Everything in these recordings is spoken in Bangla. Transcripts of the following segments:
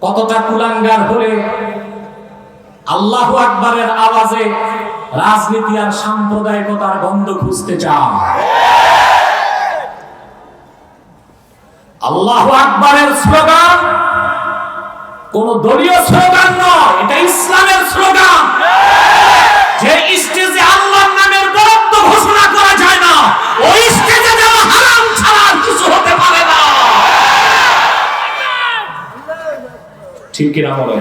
কতটা কুলাঙ্গার হলে আল্লাহু আকবারের আওয়াজে রাজনীতি আর সাম্প্রদায়িকতার গন্ধ খুঁজতে চান। আল্লাহু আকবারের স্লোগান কোন দলীয় স্লোগান নয়, এটা ইসলামের স্লোগান। যে স্টেজে আল্লাহর নামের বরাদ্দ ঘোষণা করা যায় না, ওই স্টেজে যাওয়া হারাম ছাড়া আর কিছু হতে পারে না। ঠিক কিনা বলে?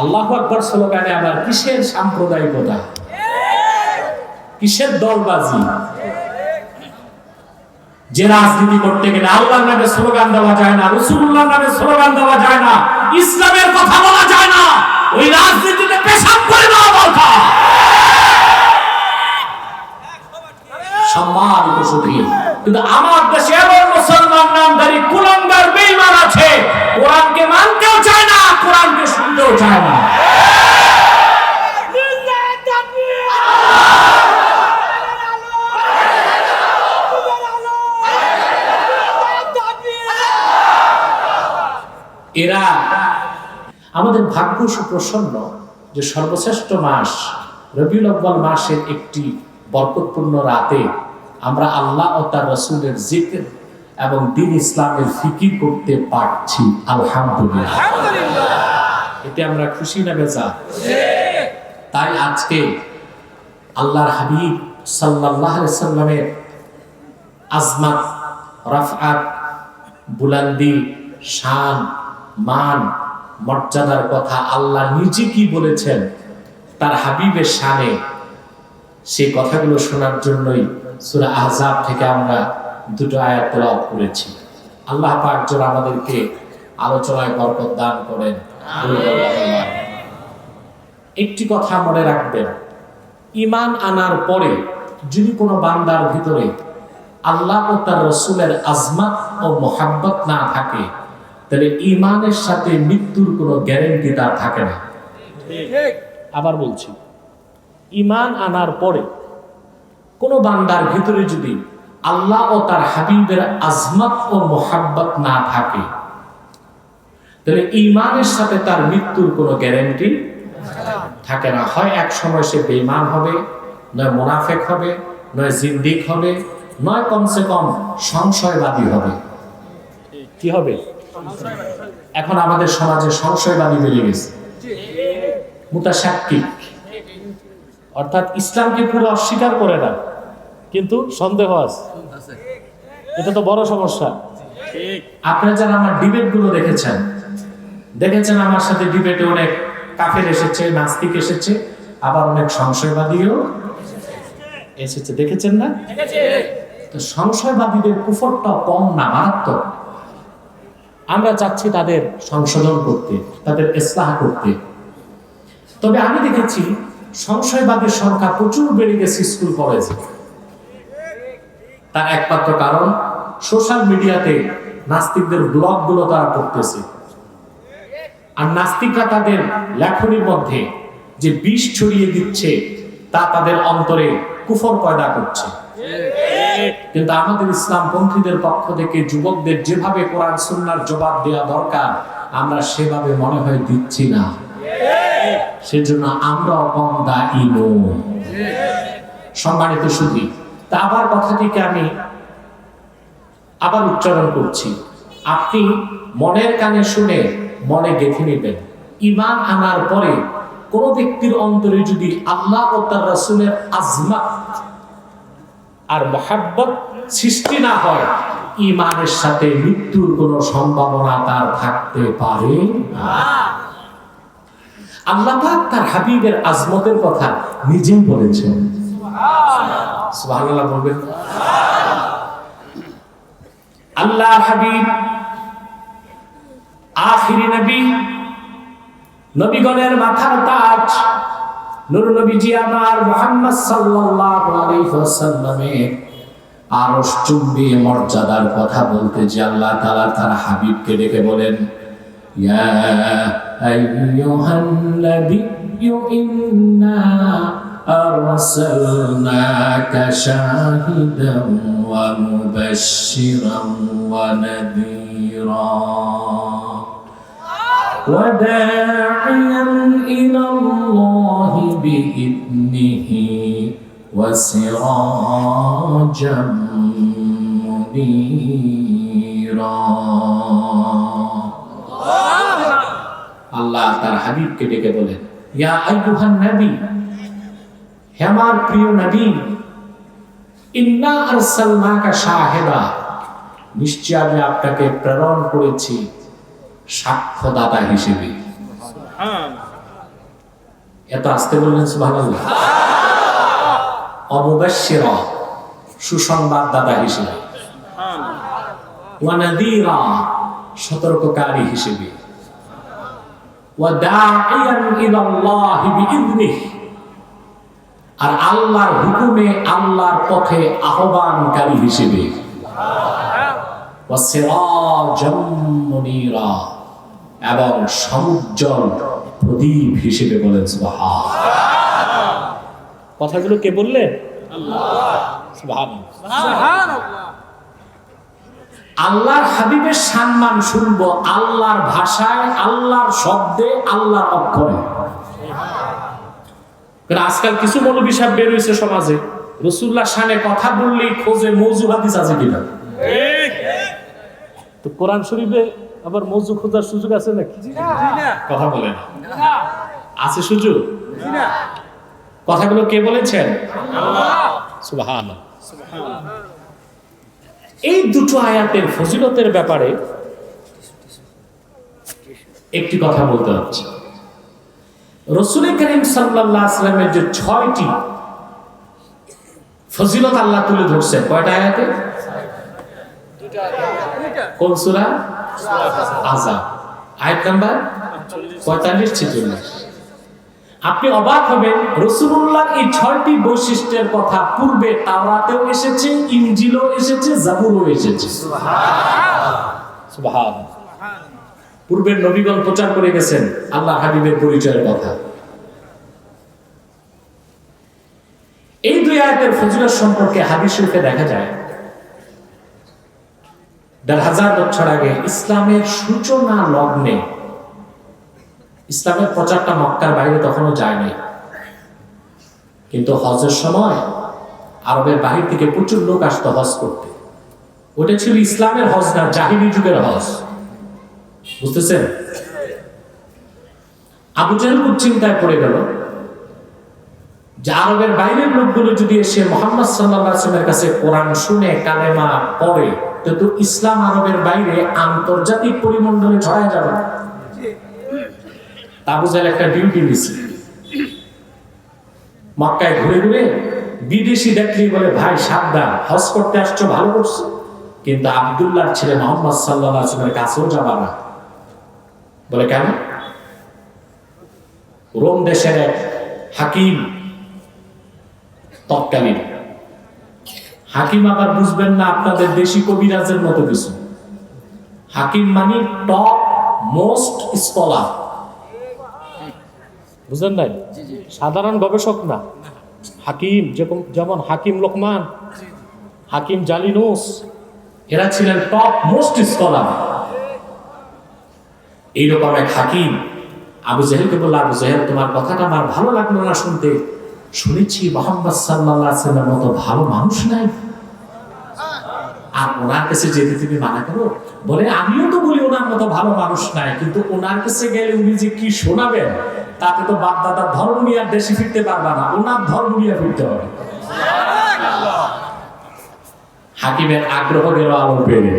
আল্লাহু আকবার স্লোগানে আবার কিসের সাম্প্রদায়িকতা, কিসের দলবাজি? যে রাজনীতি করতে গেলে আল্লাহর নামে স্লোগান দেওয়া যায় না, রাসূলুল্লাহর নামে স্লোগান দেওয়া যায় না, ইসলামের কথা বলা যায় না, ওই রাজনীতিতে পেশাব করে দেওয়া দরকার। সম্মানিত সুধী, কিন্তু আমার দেশে এমন মুসলমান নামধারী কুলাঙ্গার বেঈমান আছে, কোরআনকে মানতেও চায় না, কোরআনকে শুনতেও চায় না। এরা আমাদের ভাগ্য সুপ্রসন্ন যে সর্বশ্রেষ্ঠ মাস রবিউল আউয়াল মাসের একটি বরকতপূর্ণ রাতে আমরা আল্লাহ ও তার রাসূলের জিকির এবং দ্বীন ইসলামের ফিকির করতে পারছি। আলহামদুলিল্লাহ, এতে আমরা খুশি না বেজা? তাই আজকে আল্লাহর হাবিব সাল্লাল্লাহু আলাইহি সাল্লামের আজমাত, রাফআত, বুলন্দি, শান, মান, মর্যাদার কথা আল্লাহ নিজে কি বলেছেন তার হাবিবের শানে, সেই কথাগুলো শোনার জন্যই সূরা আহজাব থেকে আমরা দুটো আয়াত তেলাওয়াত করেছি। আল্লাহ পাক যেন আমাদেরকে আলোচনায় বরকত দান করেন। একটি কথা মনে রাখবেন, ঈমান আনার পরে যদি কোনো বান্দার ভিতরে আল্লাহ ও তার রাসূলের আজমত ও মুহাব্বত না থাকে, তাহলে ঈমানের সাথে মৃত্যুর কোনো গ্যারান্টি তার থাকে না। আবার বলছি, ঈমান আনার পরে কোনো বান্দার ভিতরে যদি আল্লাহ ও তার হাবিবের আজমত ও মুহাব্বত না থাকে, তাহলে ঈমানের সাথে তার মৃত্যুর কোনো গ্যারান্টি থাকে না। হয় এক সময় সে বেঈমান হবে, নয় মুনাফিক হবে, নয় জিন্দিক হবে, নয় কমসে কম সংশয়বাদী হবে। কি হবে? এখন আমাদের সমাজে সংশয়বাদী বেড়ে গেছে, মুতাশাক্কিক, অর্থাৎ ইসলামকে পুরো অস্বীকার করে না কিন্তু সন্দেহ আছে। এটা তো বড় সমস্যা। আপনারা যারা আমার ডিবেট গুলো দেখেছেন আমার সাথে ডিবেটে অনেক কাফের এসেছে, নাস্তিক এসেছে, আবার অনেক সংশয়বাদীও এসেছে, দেখেছেন না? তো সংশয়বাদীদের কুফরটা কম না, মারাত্মক। আমরা চাচ্ছি তাদের সংশোধন করতে, তাদের ইসলাহ করতে। তবে আমি দেখেছি সংশয়বাদের সংখ্যা প্রচুর বেড়ে গেছে স্কুল কলেজে। তার একমাত্র কারণ সোশ্যাল মিডিয়াতে নাস্তিকদের ব্লগগুলো তারা পড়তেছে, আর নাস্তিকরা তাদের লেখনীর মধ্যে যে বিষ ছড়িয়ে দিচ্ছে তা তাদের অন্তরে কুফর পয়দা করছে। কিন্তু আমাদের ইসলামপন্থীদের পক্ষ থেকে যুবকদের যেভাবে কোরআন সুন্নাহর জবাব দেওয়া দরকার, আমরা সেভাবে মনে হয় দিচ্ছি না। সেজন্য আমরাও কম দায়ী নই। সম্মানিত সুধী, তা আবার কথাটিকে আমি আবার উচ্চারণ করছি, আপনি মনের কানে শুনে মনে গেঁথে নেবেন। ঈমান আনার পরে কোন ব্যক্তির অন্তরে যদি আল্লাহ ও তার রাসূলের আজমত আর মুহাব্বত সৃষ্টি না হয়, ঈমানের সাথে মৃত্যুর কোনো সম্ভাবনা তার থাকতে পারে না। আল্লাহ পাক তার হাবিবের আজমতের কথা নিজেই বলেছেন। সুবহানাল্লাহ বলবেন। আল্লাহর হাবিব আখিরি নবী, নবীগণের মাথার তাজ, নূর নবীজি আমার মুহাম্মদ সাল্লাল্লাহু আলাইহি ওয়াসাল্লামের আরশ চুম্বী মর্যাদার কথা বলতে যে আল্লাহ তাআলা তার হাবিবকে ডেকে বলেন, ইয়া আইয়ুহান নাবিয়্যু ইন্না আরসালনাকা শাহিদান ওয়া মুবাশশিরান ওয়া নাযীরা। وداعيا إلى الله بإذنه وسراجا منيرا আল্লাহ তার হাবিবকে ডেকে বলেন, ইয়া আইয়ুহান নবী, হে আমার প্রিয় নবী, ইন্না আরসালনাকা শাহিদা, নিশ্চয় আমি আপনাকে প্রেরণ করেছি সাক্ষ্যদাতা হিসেবে। এত আস্তে বললেন সুবহানাল্লাহ। অমুবাশশিরা, সুসংবাদদাতা হিসেবে, ওয়া নাযীরা, সতর্ককারী হিসেবে, ওয়া দাঈয়ান ইলাল্লাহি বিইذনিহি, আর আল্লাহর হুকুমে আল্লাহর পথে আহ্বানকারী হিসেবে, ওয়া সিরাজাম মুনীরা, এবং সমুজ্জ্বল প্রদীপ হিসেবে। বলেন সুবহানাল্লাহ। কথাগুলো কে বললেন? আল্লাহ। সুবহানাল্লাহ। আল্লাহর হাবিবের সম্মান শুনবো আল্লাহর ভাষায়, আল্লাহর শব্দে, আল্লাহর অক্ষরে। আজকাল কিছু মৌলবী সাহেব বের হয়েছে সমাজে, রাসূলুল্লাহ শানে কথা বললেই খোঁজে মওযু হাদিস আছে কিনা। তো কোরআন শরীফে আবার মওযু খোঁজার সুযোগ আছে নাকি? কথা বলে না, আছে সুযোগ? কথাগুলো কে বলেছেন? আল্লাহ। সুবহানাল্লাহ। এই দুটো আয়াতের ফজিলতের ব্যাপারে একটি কথা বলতে হচ্ছে। রাসূল করিম সাল্লাল্লাহু আলাইহি ওয়াসাল্লামের যে 6টি ফজিলত আল্লাহ তুলে ধরছে, কয়টা আয়াতে? কোন সূরা? আহজাব, আয়াত নাম্বার 45-46। আপনি অবাক হবেন, রাসূলুল্লাহ এই 6টি বৈশিষ্ট্যের কথা পূর্বে তাওরাতেও এসেছে, ইনজিলও এসেছে, জাবুরও এসেছে। সুবহানাল্লাহ। পূর্বের নবীগণ প্রচার করে গেছেন আল্লাহ হাবিবের পরিচয়ের কথা। এই দুই আয়াতের ফজিলত সম্পর্কে হাদিস শরীফে দেখা যায় ১,৫০০ বছর আগে ইসলামের সূচনা লগ্নে, ইসলামের প্রচারটা মক্কার বাইরে তখনও যায়নি, কিন্তু হজের সময় আরবের বাহির থেকে প্রচুর লোক আসতো হজ করতে। ওটা ছিল ইসলামের হজ না, জাহিলি যুগের হজ। বুঝতেছেন? আবু জাহেল খুব চিন্তায় পড়ে গেল যে আরবের বাইরের লোকগুলো যদি এসে মুহাম্মদ সাল্লাল্লাহু আলাইহি ওয়াসাল্লামের কাছে কোরআন শুনে কালেমা পড়ে, তো ইসলাম আরবের বাইরে আন্তর্জাতিক পরিমণ্ডলে ছড়ায় যাবে। আবু জাহেল একটা ডিউটি নিছে, মক্কায় ঘুরে ঘুরে বিদেশি দেখলেই বলে, ভাই সাবধান, হজ করতে আসছো ভালো করছো, কিন্তু আব্দুল্লাহর ছেলে মুহাম্মদ সাল্লাল্লাহু আলাইহি ওয়াসাল্লামের কাছেও যাবা না। বলে কেন? রোম দেশের এক হাকিম, তৎকালীন হাকিম, আবার বুঝবেন না আপনাদের দেশি কবিরাজের মতো কিছু। হাকিম মানে টপ মোস্ট স্কলার, বুঝলেন নাই? সাধারণ গবেষক না। হাকিম যেমন হাকিম লোকমান, হাকিম জালিনুস, এরা ছিলেন টপ মোস্ট স্কলার। এইরকম এক হাকিম আবু জাহেলকে বলল, আবু জাহেল, তোমার কথাটা আমার ভালো লাগলো না শুনতে। শুনেছি মুহাম্মদ সাল্লাল্লাহু আলাইহি ওয়াসাল্লামের মতো ভালো মানুষ নাই, আর ওনার কাছে যেতে তুমি মানা করো। বলে, আমিও তো বলি ওনার মতো ভালো মানুষ নাই, কিন্তু ওনার কাছে গেলে উনি যে কি শোনাবেন, তাতে তো বাপ দাদার ধর্ম নিয়ে আর দেশে ফিরতে পারবা না, ওনার ধর্ম নিয়ে ফিরতে হবে। হাকিমের আগ্রহ গেল আলো পেয়ে।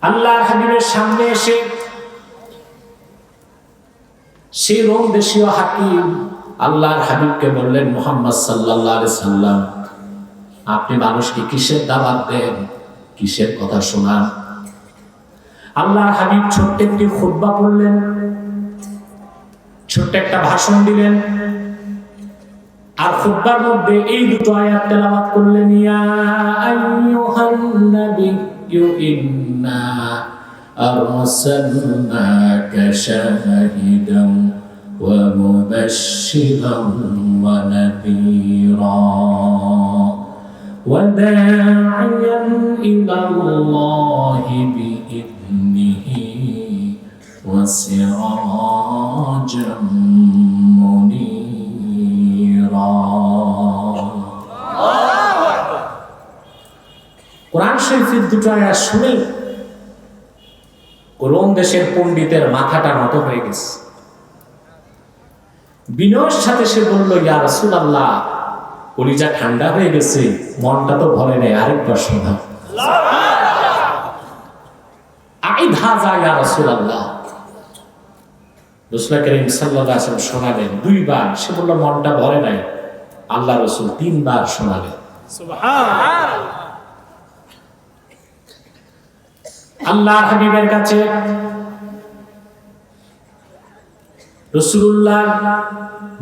আল্লাহর হাবিবের সামনে এসে সেই রোম দেশীয় হাকিম আল্লাহর হাবিবকে বললেন, মুহাম্মদ সাল্লাল্লাহু আলাইহি সাল্লাম, আপনি মানুষকে কিসের দাওয়াত দেন, কিসের কথা শোনান? আল্লাহর হাবিব ছোট্ট একটি খুতবা পড়লেন, ছোট্ট একটা ভাষণ দিলেন, আর খুতবার মধ্যে এই দুটো আয়াত তেলাওয়াত করলেন, ইয়া আইয়ুহান নাবিয়্যু ইন্না আরসালনাকা শাহিদান ওয়া মুবাশশিরান ওয়া নাযীরা ওয়া দা'iয়ান ইলাল্লাহি বিইذনিহি وسراجا منيرا কোরআন শরীফের দুটো আয়াত শুনে রোম দেশের পণ্ডিতের মাথাটা নত হয়ে গেছে। বিনয়ের সাথে সে বলল, ইয়া রাসূলুল্লাহ, কলিজা ঠান্ডা হয়ে গেছে, মনটা তো ভরে নেই, আরেকবার শোনা। রাসূল করিম সাল্লাল্লাহু আলাইহি ওয়াসাল্লাম শোনালেন দুইবার। সে বলল মনটা ভরে নাই। আল্লাহ রাসূল তিনবার শোনালেন। সুবহানাল্লাহ। আল্লাহর হাবিবের কাছে রাসূলুল্লাহ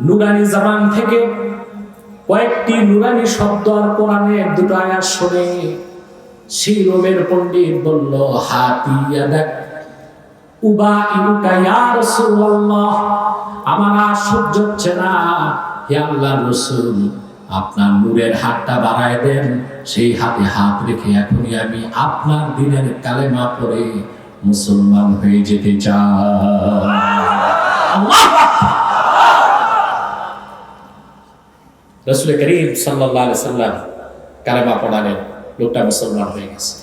নুরানি জবান থেকে কয়েকটি নুরানি শব্দ আর কোরআনের দুটো আয়াত শুনে সেই রোমের পণ্ডিত বলল, হাতিয়াদাক উবাইউকা ইয়া রাসূলুল্লাহ, আমার আর সহ্য হচ্ছে না, হে আল্লাহর রাসূল, আপনার নূরের হাতটা বাড়ায় দেন, সেই হাতে হাত রেখে এখনই আমি আপনার দ্বীনের কালেমা পড়ে মুসলমান হয়ে যেতে চাই। আল্লাহু আকবার। রাসূল করিম সাল্লাল্লাহু আলাইহি সাল্লাম কালেমা পড়ালেন, লোকটা মুসলমান হয়ে গেছে।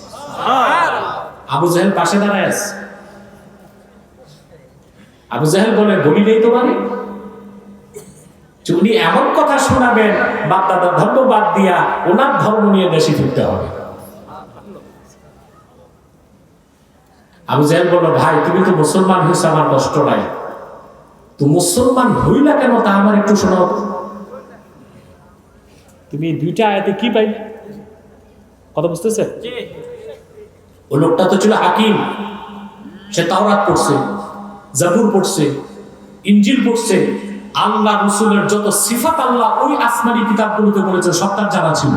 আবু জাহেল পাশে দাঁড়ায় আছে। আবু জাহেল বলে, বলি নেই তোমারে, উনি এমন কথা শোনাবেন বাপদাদার ধর্ম বাদ দিয়া ওনার ধর্ম নিয়ে দেশে ফিরতে হবে। আবু জাহেল বলল, ভাই তুমি তো মুসলমান হয়েছে, আমার কষ্ট নাই, তো মুসলমান হইলা কেন তা আমার একটু শোনাও। তুমি দুইটা আয়াতে কি পাই কথা বুঝতেছে? ও লোকটা তো ছিল হাকিম, সে তাওরাত পড়ছে, জাবুর পড়ছে, ইনজিল পড়ছে, আল্লাহ রাসূলের যত সিফাত আল্লাহ ওই আসমানি কিতাবগুলোতে বলেছে সব তার জানা ছিল।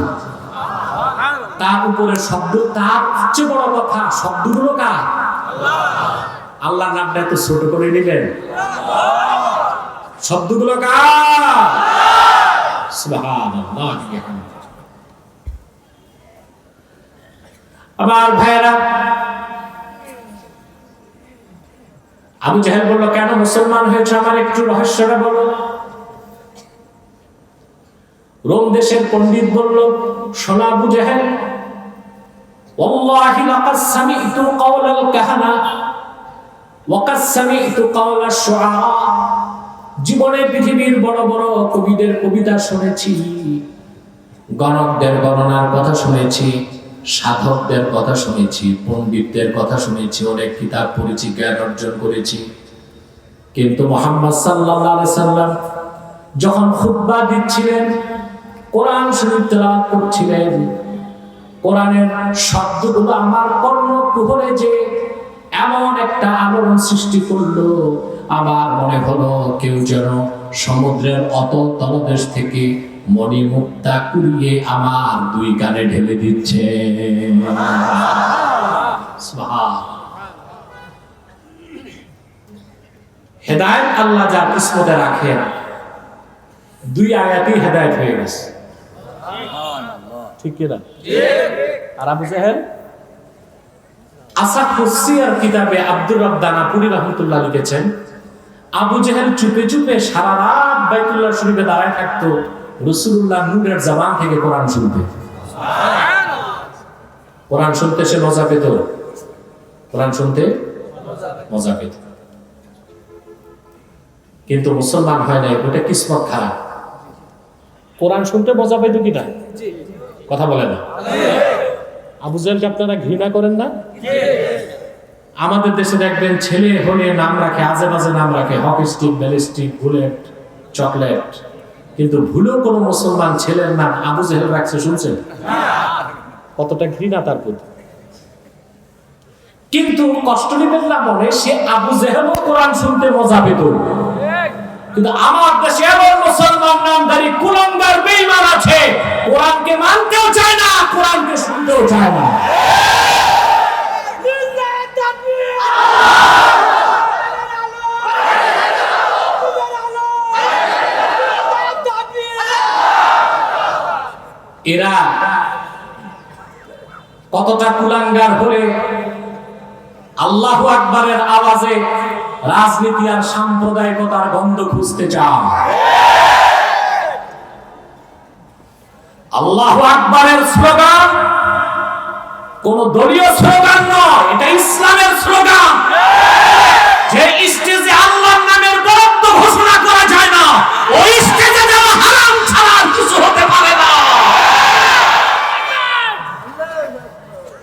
তার উপরে শব্দ, তার চেয়ে বড় কথা শব্দগুলো কার? আল্লাহর নামটা এত ছোট করে নিলেন, শব্দগুলো কার? সুবহানাল্লাহ। আমার ভাইরা, আবু জাহেল বলল, কেন মুসলমান হয়েছে আমার একটু রহস্যটা বলো। রোম দেশের পণ্ডিত বলল, শোনো আবু জাহেল, ওয়াল্লাহি লাকাদ সামি'তু কাওলাল কাহানা ওয়া কাদ সামি'তু কাওলাশ শুআরা, জীবনে পৃথিবীর বড় বড় কবিদের কবিতা শুনেছি, গণকদের গণনার কথা শুনেছি, সাধকদের কথা শুনেছি, পণ্ডিতদের কথা শুনেছি, অনেক কিতাব পড়েছি, জ্ঞান অর্জন করেছি, কিন্তু মুহাম্মদ সাল্লাল্লাহু আলাইহি সাল্লাম যখন খুতবা দিচ্ছিলেন, কোরআন শরীফ তেলাওয়াত করছিলেন, কোরআনের শব্দগুলো আমার কর্ণকুহরে যে এমন একটা আলোড়ন সৃষ্টি করলো, আমার মনে হলো কেউ যেন সমুদ্রের অতল তলদেশ থেকে মণিমুক্তা কুড়িয়ে আমার দুই কানে ঢেলে দিচ্ছে। হেদায়েত আল্লাহ যার কিসমতে রাখেন, দুই আয়াতই হেদায়েত হয়ে গেছে। ঠিক কি না? আর আবু জাহেল আসাকুস সিয়ার কিতাবে আব্দুর রব দানাপুরি রাহমাতুল্লাহ লিখেছেন, আবু জাহেল চুপে চুপে সারা রাত বাইতুল্লাহ শরীফে দাঁড়ায় থাকতো রাসূলুল্লাহ নূরের জবান থেকে কোরআন শুনতে। কোরআন শুনতে সে মজা পেত, কোরআন শুনতে মজা পেত, কিন্তু মুসলমান হয় নাই, ওটা কিসমত খারাপ। কোরআন শুনতে মজা পেত কিনা কথা বলে না। আবু জাহেলকে আপনারা ঘৃণা করেন না? আমাদের দেশে দেখবেন ছেলে হলে নাম রাখে, আজে বাজে নাম রাখে, hockey stick, ballistic, bullet, chocolate, কিন্তু ভুলেও কোনো মুসলমান ছেলের নাম আবু জাহেল রাখছে শুনছেন? কতটা ঘৃণা তার প্রতি। কিন্তু কষ্ট নেবেন না মনে, সে আবু জাহেলও কোরআন শুনতে মজা পেত, কিন্তু আমার দেশে এমন মুসলমান নামধারী কুলাঙ্গার বেঈমান আছে, কোরআনকে মানতেও চায় না, কোরআনকে শুনতেও চায় না। এরা কতটা কুলাঙ্গার হলে আল্লাহু আকবারের আওয়াজে রাজনীতি আর সাম্প্রদায়িকতার গন্ধ খুঁজতে চান? আল্লাহু আকবারের স্লোগান কোন দলীয় স্লোগান নয়, এটা ইসলামের স্লোগান। যে স্টেজে আল্লাহর নামের বরাদ্দ ঘোষণা করা যায় না, ওই স্টেজে যাওয়া হারাম ছাড়া আর কিছু হতে পারে না।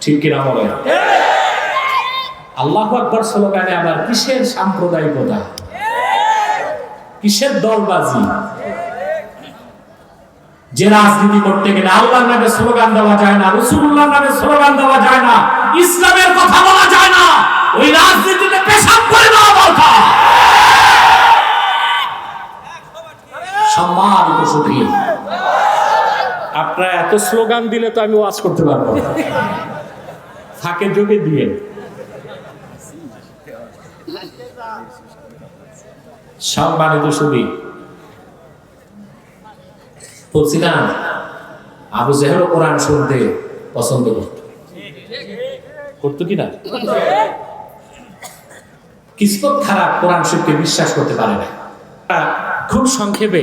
ঠিক কিনা বলেন? আল্লাহু আকবার স্লোগানে আবার কিসের সাম্প্রদায়িকতা, কিসের দলবাজি? যে রাজনীতি করতে গেলে আল্লাহর নামে স্লোগান দেওয়া যায় না, রাসূলুল্লাহর নামে স্লোগান দেওয়া যায় না, ইসলামের কথা বলা যায় না, ওই রাজনীতিতে পেশাব করে দেওয়া দরকার। সম্মানিত সুধী, আপনারা এত স্লোগান দিলে তো আমি ওয়াজ করতে পারবো না, ফাঁকে যোগে দিয়ে। সম্মানিত সুধী, বলছিলাম আবু জেহেল কোরআন শুনতে পছন্দ করতো কিনা? কিসমত খারাপ, কোরআন শরীফকে বিশ্বাস করতে পারে না। খুব সংক্ষেপে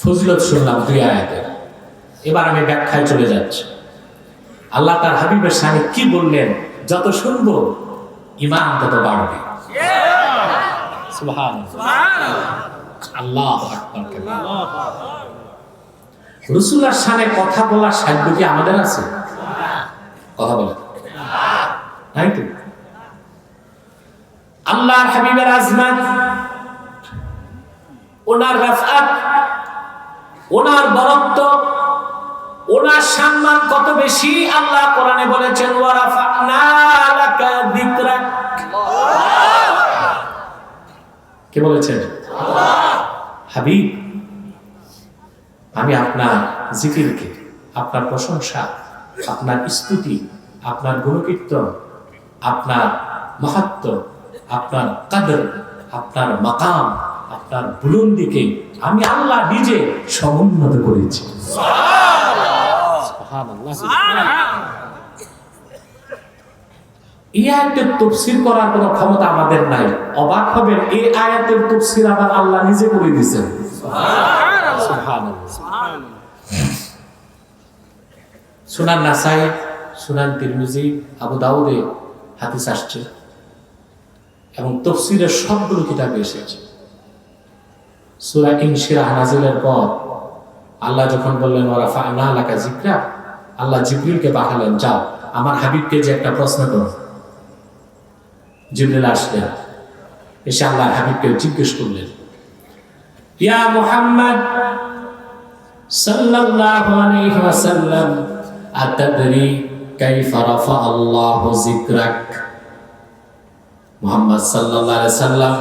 ফজিলত শুনলাম 2 আয়াতের। এবার আমি ব্যাখ্যায় চলে যাচ্ছি। আল্লাহ তার হাবিবের সামনে কি বললেন, যত শুনবো ঈমান তত বাড়বে। সুবহানাল্লাহ, আল্লাহু আকবার। রাসূলুল্লাহর সামনে কথা বলার সাধ্য কি আমাদের আছে? কথা বলে নাই তো। আল্লাহর হাবিবের আজমত, ওনার রাফআত, ওনার বরত্ব, ওনার সম্মান কত বেশি আল্লাহ কোরআনে বলেছেন, ওয়া রাফা'না লাকা যিকরাক। কে বলেছেন? আল্লাহ। হাবিব, আমি আপনার জিকিরকে, আপনার প্রশংসা, আপনার স্তুতি, আপনার গুণকীর্তন, আপনার মাহাত্ম্য, আপনার কদর, আপনার মাকাম, আপনার বুলন্দিকে আমি আল্লাহ নিজে সমুন্নত করেছি। এই আয়াতের তাফসীর করার কোনো ক্ষমতা আমাদের নাই। অবাক হবেন, এই আয়াতের তাফসীর আবার আল্লাহ নিজে করে দিয়েছেন। সুনান নাসাই, সুনান তিরমিজি, আবু দাউদে হাদিস আসছে এবং তাফসীরের সবগুলো কিতাবে এসেছে। সূরা ইনশিরাহ নাযিলের পর আল্লাহ যখন বললেন ওয়া রাফা'না লাকা যিকরাক, আল্লাহ জিবরিলকে পাঠালেন, যাও আমার হাবিবকে যে একটা প্রশ্ন করো। জিবরিল আসলেন, এসে আল্লাহর হাবিবকে জিজ্ঞেস করলেন, ইয়া মুহাম্মদ সাল্লাল্লাহু আলাইহি ওয়াসাল্লাম, আতাদরি কাইফা রাফা আল্লাহু যিকরাক। মুহাম্মদ সাল্লাল্লাহু আলাইহি ওয়াসাল্লাম,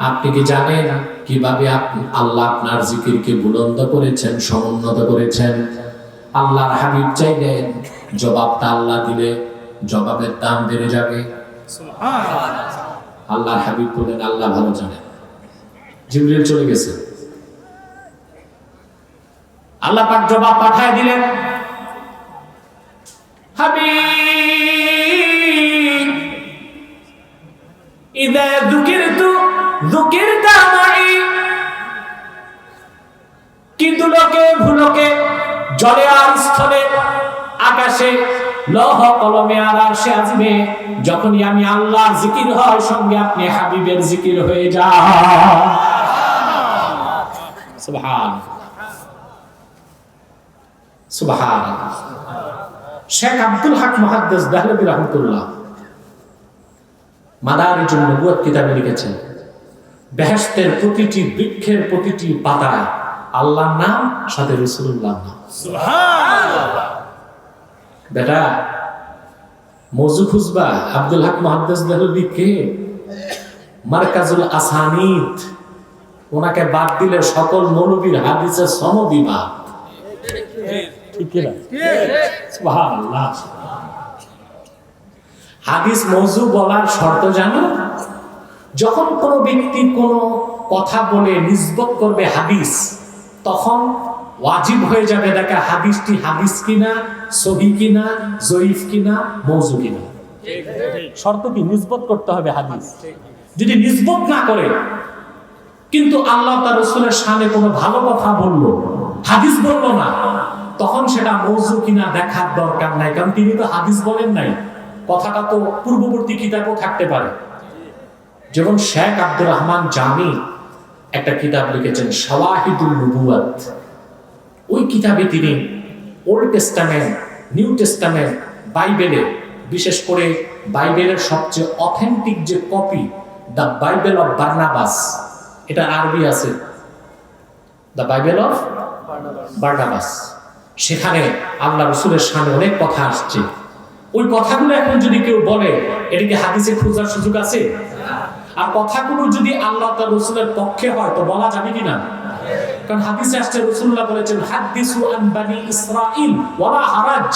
আপনি কি জানেন কিভাবে আল্লাহ আপনার জিকিরকে বুলন্দ করেছেন, সমুন্নত করেছেন? আল্লাহর হাবিব চাইলেন জবাবটা আল্লাহ দিলে জবাবের দাম বেড়ে যাবে। আল্লাহর হাবিব বলেন, আল্লাহ ভালো জানেন। জিবরিল চলে গেছে, আল্লাহ পাক জবাব পাঠায় দিলেন, হাবিব ইযা যুকিরতু যুকিরতা মাই। কিন্তু লোকে ভুলোকে, জলে আর স্থলে, আকাশে, লৌহ কলমে আর আরশে আজিমে যখনই আমি আল্লাহর জিকির হয়, সঙ্গে আপনি হাবিবের জিকির হয়ে যান। সুবহানাল্লাহ, সুবহানাল্লাহ। শেখ আব্দুল হক মুহাদ্দিস দেহলভী রাহমাতুল্লাহ মাদারিজুন নবুওয়াত কিতাবে লিখেছেন, বেহেশতের প্রতিটি বৃক্ষের প্রতিটি পাতায় আল্লাহর নাম, সাথে রাসূলুল্লাহর নাম। সুবহানাল্লাহ। বেটা মওযু খুঁজবা, আব্দুল হক মুহাদ্দিস দেহলভী কে? মারকাজুল আসানিদ, ওনাকে বাদ দিলে সকল মৌলবীর হাদিসের সমবিবাদ। ঠিক কি না? সুবহানাল্লাহ। হাদিস মওযু বলার শর্ত জানো? যখন কোনো ব্যক্তি কোনো কথা বলে নিসবত করবে হাদিস, তখন ওয়াজিব হয়ে যাবে দেখা হাদিসটি হাদিস কিনা, সহিহ কিনা, জয়ীফ কিনা, মওযু কিনা। শর্ত কি? নিসবত করতে হবে হাদিস। যদি নিসবত না করে কিন্তু আল্লাহ তার রাসূলের শানে কোনো ভালো কথা বললো, হাদিস বললো না, তখন সেটা মওযু কিনা দেখার দরকার নাই, কারণ তিনি তো হাদিস বলেন নাই। কথাটা তো পূর্ববর্তী কিতাবেও থাকতে পারে। যেমন শেখ আব্দুর রহমান জামি একটা কিতাব লিখেছেন শাওয়াহিদুন নবুওয়াত। ওই কিতাবে তিনি ওল্ড টেস্টামেন্ট, নিউ টেস্টামেন্ট, বাইবেলে, বিশেষ করে বাইবেলের সবচেয়ে অথেন্টিক যে copy, the Bible of Barnabas, এটা আরবি আছে, দ্য বাইবেল অফ বার্নাবাস, সেখানে আল্লাহ রাসূলের শানে অনেক কথা আসছে। ওই কথাগুলো এখন যদি কেউ বলে, এটা কি হাদিসে খোঁজার সুযোগ আছে? আর কথাগুলো যদি আল্লাহ তার রাসূলের পক্ষে হয় তো বলা যাবে কিনা? কারণ হাদিসে আসছে, রাসূলুল্লাহ বলেছেন হাদিসু আন বনি ইসরাঈল ওয়ালা হারাজ,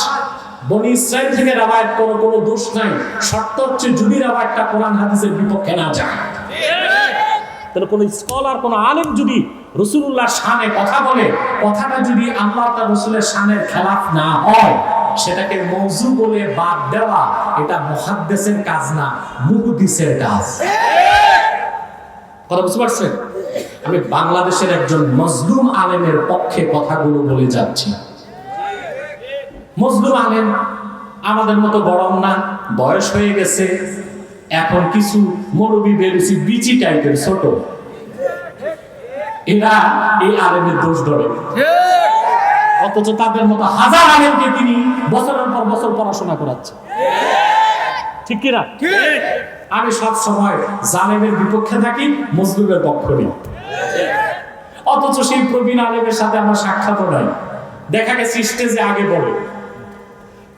বনি ইসরাইল থেকে রাওয়ায়াত করো, কোনো দোষ নাই, শর্ত হচ্ছে যদি রাওয়ায়াতটা কোরআন হাদিসের বিপক্ষে না যায়। তাহলে কোন স্কলার, কোন আলেম যদি রাসূলুল্লাহর শানে কথা বলে, কথাটা যদি আল্লাহ তার রাসূলের শানের খেলাফ না হয়, সেটাকে মওযু বলে বাদ দেওয়া এটা মুহাদ্দিসের কাজ না, মুহদ্দিসের কাজ। কথা বুঝতে পারছেন? আমি বাংলাদেশের একজন মজলুম আলেমের পক্ষে কথাগুলো বলে যাচ্ছি। মজলুম আলেম আমাদের মতো গরম না, বয়স হয়ে গেছে, এখন কিছু মৌলবি বেরিয়েছে বিচি টাইপের ছোট, এরা এই আলেমের দোষ ধরে, অথচ তাদের মতো হাজার আলেমকে তিনি বছরের পর বছর পড়াশোনা করাচ্ছে। ঠিক কিনা? আমি সব সময় জালেমের বিপক্ষে থাকি, মজলুমের পক্ষ নিই। অথচ সেই প্রবীণ আলেমের সাথে আমার সাক্ষাৎ নাই, দেখা গেছে স্টেজে আগে বলে।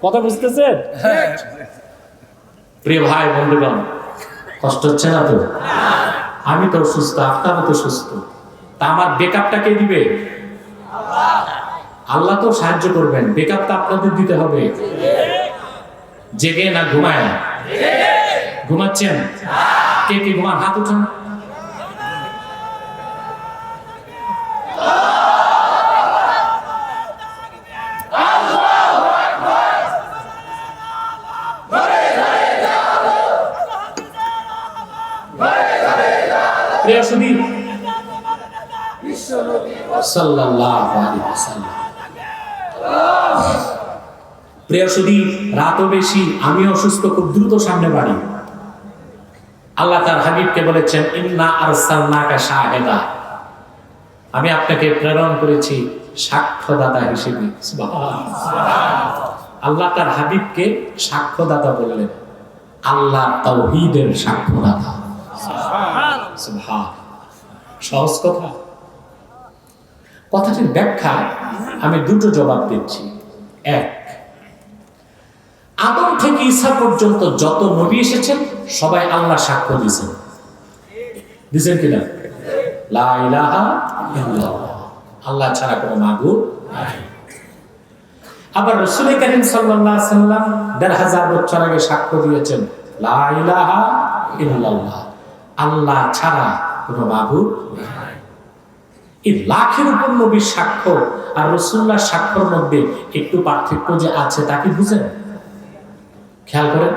কথা বুঝতেছেন? প্রিয় ভাই বন্ধুগণ, কষ্ট হচ্ছে না তো? আমি তো সুস্থ, আপনারা তো সুস্থ, তা আমার বেকআপটা কে দিবে? আল্লাহ তো সাহায্য করবেন, বেকআপটা আপনাদের দিতে হবে। জেগে না ঘুমায়? ঘুমাচ্ছেন? কে কে ঘুমান? হাত উঠান। প্রিয় সুধী সাল্লাল্লাহু আলাইহি ওয়াসাল্লাম, প্রিয় সুধী, রাতও বেশি, আমি অসুস্থ, খুব দ্রুত সামনে বাড়ি। আল্লাহ তার হাবিবকে বলেছেন ইন্না আরসালনাকা শাহিদা, আমি আপনাকে প্রেরণ করেছি সাক্ষ্যদাতা হিসেবে। আল্লাহ তার হাবিবকে সাক্ষ্যদাতা বললেন, আল্লাহ তাওহীদের সাক্ষ্যদাতা। সহজ কথা। কথাটির ব্যাখ্যা আমি দুটো জবাব দিচ্ছি। এক, আদম থেকে ঈসা পর্যন্ত যত নবী এসেছেন সবাই আল্লাহ সাক্ষ্য দিয়েছেন। দিয়েছেন কিনা? লা ইলাহা ইল্লাল্লাহ, আল্লাহ ছাড়া কোনো মাবুদ নাই। আবার রাসূল কারীম সাল্লাল্লাহু আলাইহি সাল্লাম ১৫০০ বছর আগে সাক্ষ্য দিয়েছেন লা ইলাহা ইল্লাল্লাহ, আল্লাহ ছাড়া কোনো মাবুদ নাই। এই লাখের উপর নবীর সাক্ষ্য আর রাসূলুল্লাহর সাক্ষ্যের মধ্যে একটু পার্থক্য যে আছে তা কি বুঝেন? খেয়াল করেন।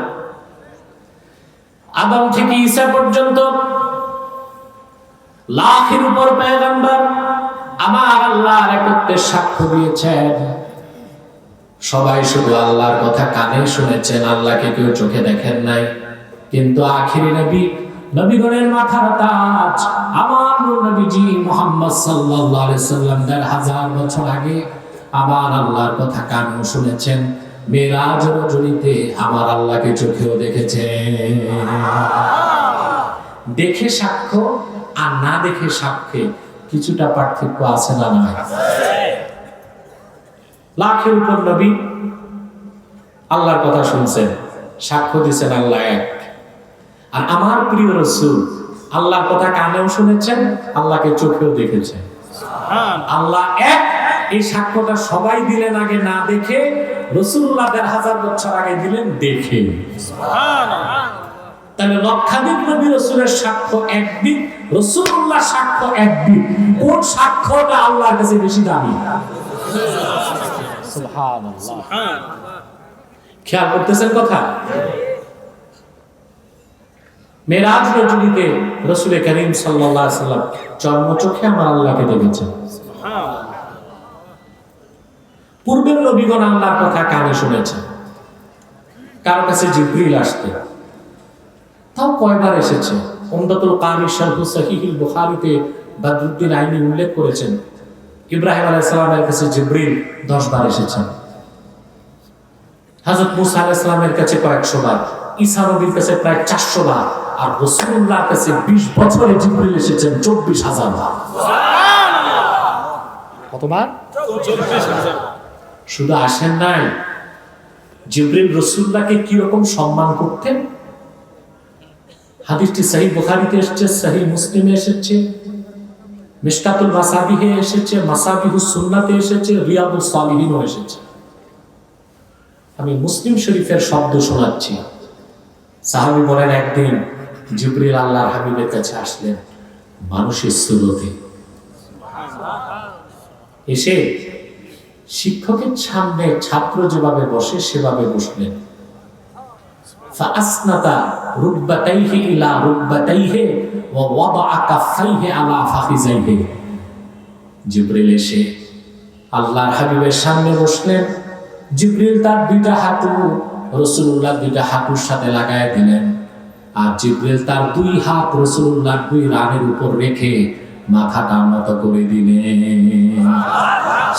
আদম থেকে ঈসা পর্যন্ত লাখের উপর পয়গম্বর আমার আল্লাহর একত্বের সাক্ষ্য দিয়েছেন। সবাই শুধু আল্লাহর কথা কানে শুনেছেন, আল্লাহকে কেউ চোখে দেখেন নাই। কিন্তু আখিরি নবী, নবীগণের মাথার তাজ আমার নবীজি মুহাম্মদ সাল্লাল্লাহু আলাইহি সাল্লাম ১৫০০ বছর আগে আমার আল্লাহর কথা কানেও শুনেছেন, মেরাজ রজনীতে আমার আল্লাহকে চোখেও দেখেছেন। দেখে সাক্ষ্য আর না দেখে সাক্ষ্যে কিছুটা পার্থক্য আছে না? নয়। লাখের উপর নবী আল্লাহর কথা শুনছেন, সাক্ষ্য দিচ্ছেন আল্লাহ এক। আর আমার প্রিয় রাসূল আল্লাহর কথা কানেও শুনেছেন, আল্লাহকে চোখেও দেখেছেন। আল্লাহ এক, এই সাক্ষ্যটা সবাই দিলেন আগে না দেখে, রাসূলুল্লাহ ১৫০০ বছর আগে দিলেন দেখে। তাহলে লক্ষাধিক নবী রাসূলের সাক্ষ্য একদিক, রাসূলুল্লাহ সাক্ষ্য একদিক, কোন সাক্ষ্যটা আল্লাহর কাছে বেশি দামি? সুবহানাল্লাহ। খেয়াল করতেছেন কথা? মেরাজ রজনীতে রাসূল করিম সাল্লাল্লাহু আলাইহি সাল্লাম চর্মচোখে আমার আল্লাহকে দেখেছেন। পূর্বের নবীগণ আল্লাহর কথা কানে শুনেছেন, কারো কাছে জিবরিল আসতে, তাও কয়বার এসেছে। উমদাতুল কারি শারহ সহিহুল বুখারীতে বদরুদ্দিন আইনি উল্লেখ করেছেন ইব্রাহিম আলাইহিস সালামের কাছে জিবরিল 10 বার এসেছেন, হযরত মুসা আলাইহিস সালামের কাছে কয়েকশো বার, ঈসা নবীর কাছে প্রায় 400 বার, আর রাসূলুল্লাহর কাছে 20 বছরে জিবরিল এসেছেন 24,000 বার। কতবার? 24,000। শুধু আসেন নাই, জিবরিল রাসূলুল্লাহকে কি রকম সম্মান করতেন হাদিসটি সহিহ বুখারীতে এসেছে, সহিহ মুসলিমে এসেছে, মিশকাতুল মাসাবিহে এসেছে, মাসাবিহুস সুন্নাতে এসেছে, রিয়াদুস সালিহিনও এসেছে। আমি মুসলিম শরীফের শব্দ শোনাচ্ছি। সাহাবী বলেন, একদিন জিবরিল আল্লাহর হাবিবের কাছে আসলেন মানুষের সুরতে, এসে শিক্ষকের সামনে ছাত্র যেভাবে বসে সেভাবে বসলেন। ফাআসনাতা রুকবাতাইহি ইলা রুকবাতাইহি ওয়া ওয়াদাআ কাফাইহি আলা ফাখিজাইহি। জিবরিল এসে আল্লাহর হাবিবের সামনে বসলেন। জিবরিল তার দুইটা হাঁটু রাসূলুল্লাহর দুইটা হাঁটুর সাথে লাগায় দিলেন, আর জিবরিল তার দুই হাত রাসূলুল্লাহর দুই রানের উপর রেখে মাথাটা নত করে দিলেন।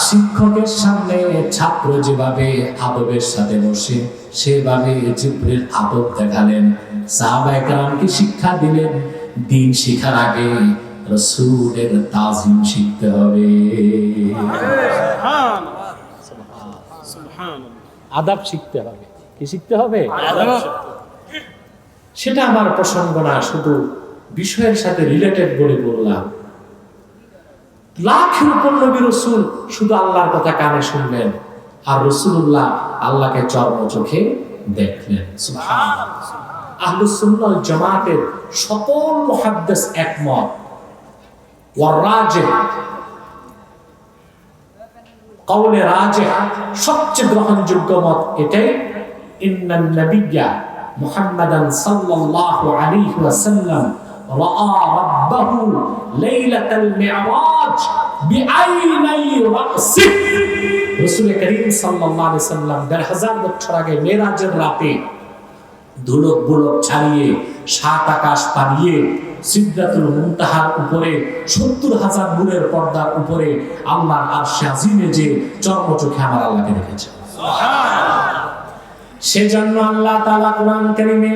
শিক্ষকের সামনে ছাত্র যেভাবে আদবের সাথে বসে সেভাবে জিবরিল আদব দেখালেন, সাহাবায়ে কেরামকে শিক্ষা দিলেন। দিন শিখার আগে রাসূলের তাজিম শিখতে হবে, আদব শিখতে হবে। কি শিখতে হবে? সেটা আমার প্রসঙ্গ না, শুধু বিষয়ের সাথে রিলেটেড বলে বললাম। লাখের উপর নবী রাসূল শুধু আল্লাহর কথা কানে শুনলেন, আর রাসূলুল্লাহ আল্লাহকে চর্মচোখে দেখলেন। সুবহানাল্লাহ। আহলুস সুন্নাহ ওয়াল জামাতের সকল মুহাদ্দিস একমত, ওয়ার রাজিহ, কওলে রাজিহ, সবচেয়ে গ্রহণযোগ্য মত এটাই, ইন্নান নাবিয়্যা মুহাম্মাদান সাল্লাল্লাহু আলাইহি ওয়াসাল্লাম রাআ রাব্বাহু লাইলাতাল মি'রাজ বিআইনাই রাসিহি। রাসূল করিম সাল্লাল্লাহু আলাইহি ওয়াসাল্লাম ১৫০০ বছর আগে মেরাজের রাতে ধুলক বুলক ছাড়িয়ে ৭ আকাশ পাড়িয়ে সিদরাতুল মুনতাহার উপরে ৭০,০০০ নূরের পর্দার উপরে আল্লাহর আরশে আজিমে যে চর্মচোখে আমার আল্লাহকে দেখেছে। সুবহানাল্লাহ। সেজন্য আল্লাহ তাআলা কোরআন কারীমে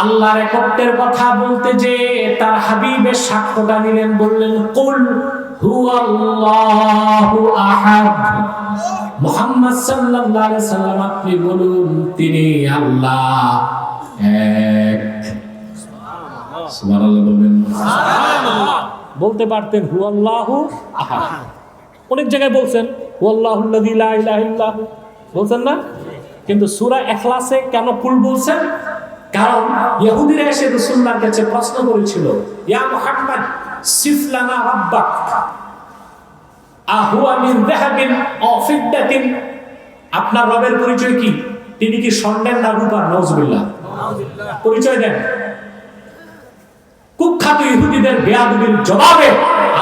আল্লাহর একত্বের কথা বলতে যে তার হাবিবের সাক্ষ্যটা নিলেন, বললেন কুল হুয়াল্লাহু আহাদ। মুহাম্মদ সাল্লাল্লাহু আলাইহি সাল্লাম আপনি বলুন তিনি আল্লাহ এক। সুবহানাল্লাহ বলবেন। সুবহানাল্লাহ বলতে পারতেন হুয়াল্লাহু আহাদ, অনেক জায়গায় বলছেন হুয়াল্লাহুল্লাযী লা ইলাহা ইল্লাহু, বলছেন না? কিন্তু সূরা ইখলাসে কেন কুল বলছেন? কারণ ইহুদিরা এসে রাসূলুল্লাহর কাছে প্রশ্ন করেছিল, ইয়া মুহাম্মদ সিফ লানা রাব্বাক আহুয়া মিন যাহাবিন আও ফিদ্দাতিন, আপনার রবের পরিচয় কি? তিনি কি স্বর্ণের না রূপার? নাউযুবিল্লাহ, পরিচয় দেন। কুখ্যাত ইহুদিদের বেয়াদবির জবাবে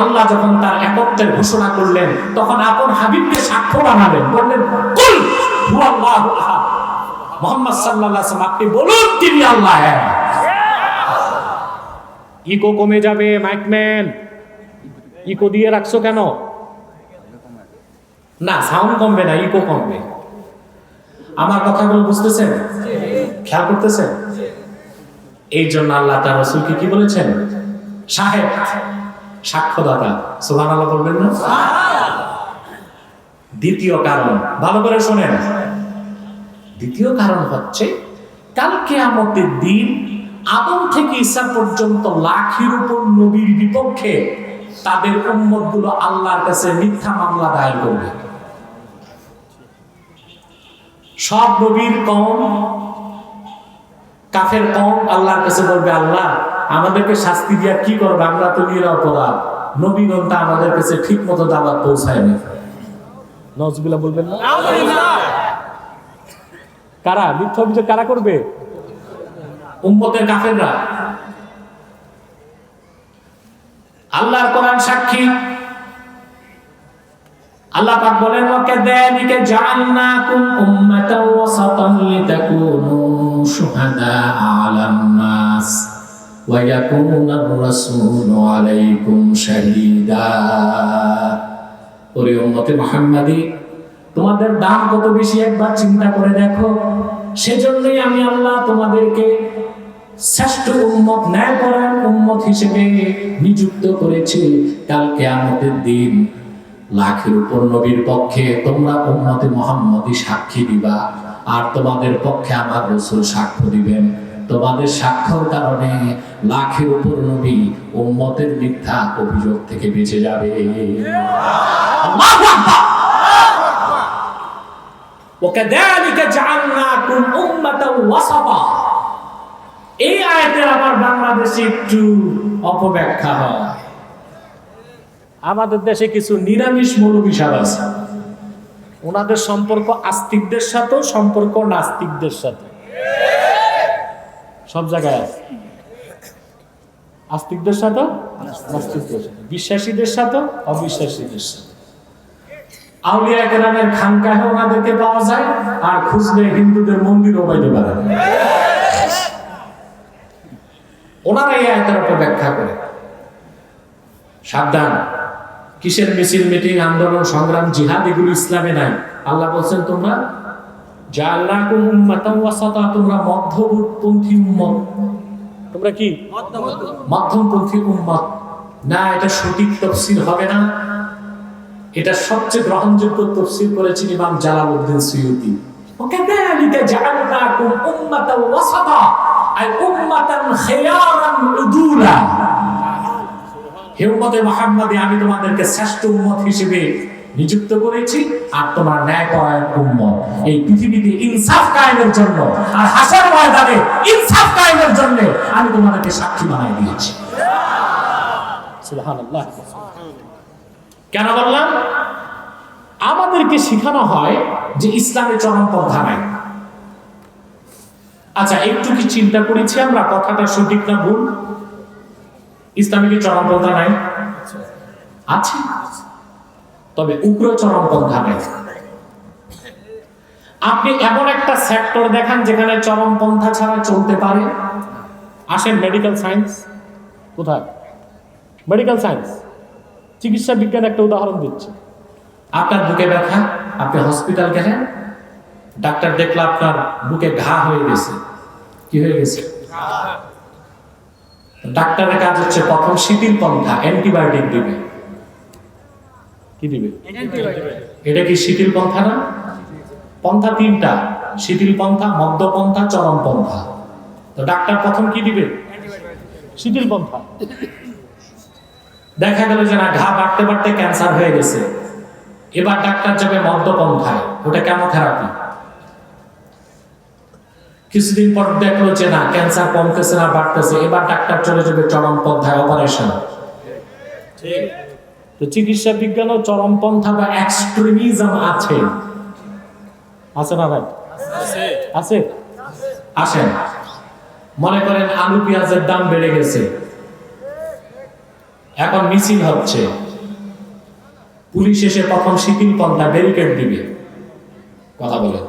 আল্লাহ যখন তার একত্বের ঘোষণা করলেন, তখন আপন হাবিবকে সাক্ষ্য বানালেন, বললেন কুল হুয়াল্লাহু আহাদ। মুহাম্মদ সাল্লাল্লাহু আলাইহি ওয়াসাল্লাম আপনি বলুন তিনি আল্লাহ এক। ইকো কমে যাবে, মাইকম্যান ইকো দিয়ে রাখছো কেন? না, সাউন্ড কমবে না, ইকো কমবে। আমার কথাগুলো বুঝতেছেন, খেয়াল করতেছেন? এই জন্য আল্লাহ তার রাসূলকে কি বলেছেন? শাহেদ, সাক্ষ্যদাতা। সুবহানাল্লাহ বলবেন না? দ্বিতীয় কারণ, ভালো করে শোনেন, দ্বিতীয় কারণ হচ্ছে কাল কিয়ামতের দিন আদম থেকে ঈসা পর্যন্ত লাখের উপর নবীর বিপক্ষে তাদের উম্মতগুলো আল্লাহর কাছে মিথ্যা মামলা দায়ের করবে। সব নবীর কওম, কাফের কওম আল্লাহর কাছে বলবে, আল্লাহ আমাদেরকে শাস্তি দিয়া কি করবে, আমরা তো নিরপরাধ, নবীগণ তা আমাদের কাছে ঠিক মতো দাওয়াত পৌঁছায়নি। নাউযুবিল্লাহ বলবেন না? নাউযুবিল্লাহ। কারা মিথ্যা অভিযোগ কারা করবে? উম্মতের কাফেররা। আল্লাহর কোরআন সাক্ষী। আল্লাহ পাক বলেন ওয়াকাযালিকা জাআলনাকুম উম্মাতান ওয়াসাতান লিতাকুনু শুহাদাআ আলান নাস ওয়া ইয়াকুনার রাসূলু আলাইকুম শাহীদা। ওরে উম্মতে মুহাম্মাদি, তোমাদের দাম কত বেশি একবার চিন্তা করে দেখো। সেজন্যই আমি আল্লাহ তোমাদেরকে শ্রেষ্ঠ উম্মত, ন্যায়পরায়ণ উম্মত হিসেবে নিযুক্ত করেছি। কাল কিয়ামতের দিন লাখের উপর নবীর পক্ষে তোমরা উম্মতে মুহাম্মদী সাক্ষী দিবা, আর তোমাদের পক্ষে আমার রাসূল সাক্ষ্য দিবেন। তোমাদের সাক্ষ্যর কারণে লাখের উপর নবী উম্মতের মিথ্যা অভিযোগ থেকে বেঁচে যাবে। আল্লাহু আকবার। ওয়াকাযালিকা জাআলনাকুম উম্মাতান ওয়াসাতা। এই আয়াতের আবার বাংলাদেশে একটু অপব্যাখ্যা হয়। আমাদের দেশে কিছু নিরামিষ মৌলবী সাহেব আছে, ওনাদের সম্পর্ক আস্তিকদের সাথে, সম্পর্ক নাস্তিকদের সাথে সব জায়গায় আছে। আস্তিকদের সাথে, নাস্তিকদের সাথে, বিশ্বাসীদের সাথে, অবিশ্বাসীদের সাথে। আউলিয়া কেরামের খানকাহে ওনাদেরকে পাওয়া যায়, আর খুঁজলে হিন্দুদের মন্দিরও পাইতে পারে। ওনারা এই আয়াতের অপব্যাখ্যা করে। সাবধান, কিসের মিছিল, মিটিং, আন্দোলন, সংগ্রাম, জিহাদ এগুলো ইসলামে নাই। আল্লাহ বলছেন তোমরা জাআলনাকুম উম্মাতান ওয়াসাতা, তোমরা মধ্যপন্থী উম্মত। তোমরা কি মধ্যপন্থী উম্মত না? এটা সঠিক তাফসীর হবে না। এটা সবচেয়ে গ্রহণযোগ্য তাফসীর করেছেন ইমাম জালালউদ্দিন সুয়ুতী। ওয়াকাযালিকা জাআলনাকুম উম্মাতান ওয়াসাতা আই উম্মাতান খিয়ারান উদুলা। হে উম্মতে মুহাম্মাদী, আমি তোমাদেরকে শ্রেষ্ঠ উম্মত হিসেবে নিযুক্ত করেছি, আর তোমার ন্যায়পরায়ণ উম্মত। এই পৃথিবীতে ইনসাফ কায়েমের জন্য আর হাসর ময়দানে ইনসাফ কায়েমের জন্য আমি তোমাদেরকে সাক্ষী বানাই দিয়েছি। সুবহানাল্লাহ। কেন বললাম? আমাদেরকে শেখানো হয় যে ইসলামের চরমপন্থা নাই। আচ্ছা, একটু কি চিন্তা করেছি আমরা কথাটা সঠিক না ভুল? ইসলামে কি চরমপন্থা নাই? আছে, তবে উগ্র চরমপন্থা নাই। আপনি এমন একটা সেক্টর দেখান যেখানে চরমপন্থা ছাড়া চলতে পারে। আসেন মেডিকেল সায়েন্স। কোথায় মেডিকেল সায়েন্স? চিকিৎসা বিজ্ঞান একটা উদাহরণ দিচ্ছি। আপনার বুকে ব্যথা, আপনি হসপিটাল গেলেন, ডাক্তার দেখলো আপনার বুকে ঘা হয়ে গেছে। কি হয়ে গেছে? ডাক্তারের কাজ হচ্ছে প্রথম শিথিল পন্থা, অ্যান্টিবায়োটিক দিবে। কি দিবে? এটা কি শিথিল পন্থা না? পন্থা তিনটা: শিথিল পন্থা, মধ্য পন্থা, চরম পন্থা। তো ডাক্তার প্রথম কি দিবে? শিথিল পন্থা। দেখা গেল যে না, ঘা বাড়তে বাড়তে ক্যান্সার হয়ে গেছে, এবার ডাক্তার যাবে মধ্য পন্থায়, ওটা কেমোথেরাপি। কিছুদিন পর দেখলো যে না, ক্যান্সার কমতেছে না, বাড়তেছে, এবার ডাক্তার চলে যাবে চরম পন্থায়, অপারেশন। তো চিকিৎসা বিজ্ঞানও চরম পন্থা বা এক্সট্রিমিজম আছে, আছে না ভাই? আছে। আসেন, মনে করেন আলু পেঁয়াজের দাম বেড়ে গেছে, এখন মিছিল হচ্ছে, পুলিশ এসে প্রথম শিথিল পন্থা ব্যারিকেড দিবে। কথা বলে,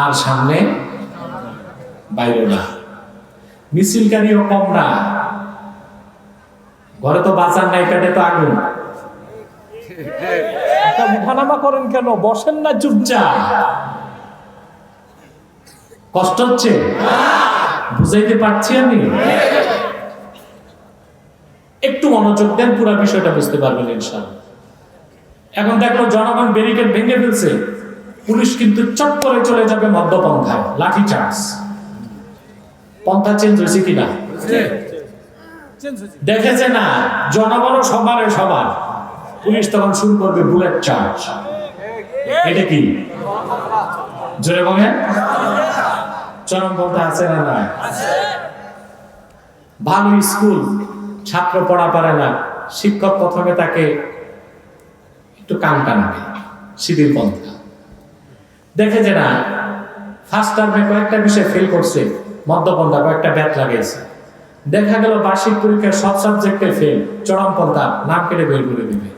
আর সামনে বাইরে না। মিছিলকারীও কম না, ঘরে তো বাঁচার নাই, পেটে তো আগুন। উঠানামা করেন কেন? বসেন না চুপচাপ। কষ্ট হচ্ছে? বুঝাইতে পারছি আমি? একটু মনোযোগ দেন, পুরো বিষয়টা বুঝতে পারবেন ইনশাআল্লাহ। এখন দেখো জনগণ ব্যারিকেড ভেঙে ফেলছে, পুলিশ কিন্তু চট করে চলে যাবে মধ্যপন্থায়, লাঠি চার্জ। পন্থা চেঞ্জ হয়েছে কিনা? দেখেছে না, জনগণও সবার সবার, পুলিশ তখন শুরু করবে বুলেট চার্জ। এটা কি? জোরে বলেন। চরমপন্থা আছে না? না। ভালো স্কুল, ছাত্র পড়া পারে না, শিক্ষক প্রথমে তাকে একটু কান টানবে, শিথিল পন্থা। দেখে যে না, ফার্স্ট টার্মে কয়েকটা বিষয় ফেল করছে, মধ্যপন্থা কয়েকটা ব্যাট লাগাইছে, দেখা গেল বার্ষিক পরীক্ষার সব সাবজেক্টে ফেল, চরমপন্থা, নাম কেটে বের করে দিবে।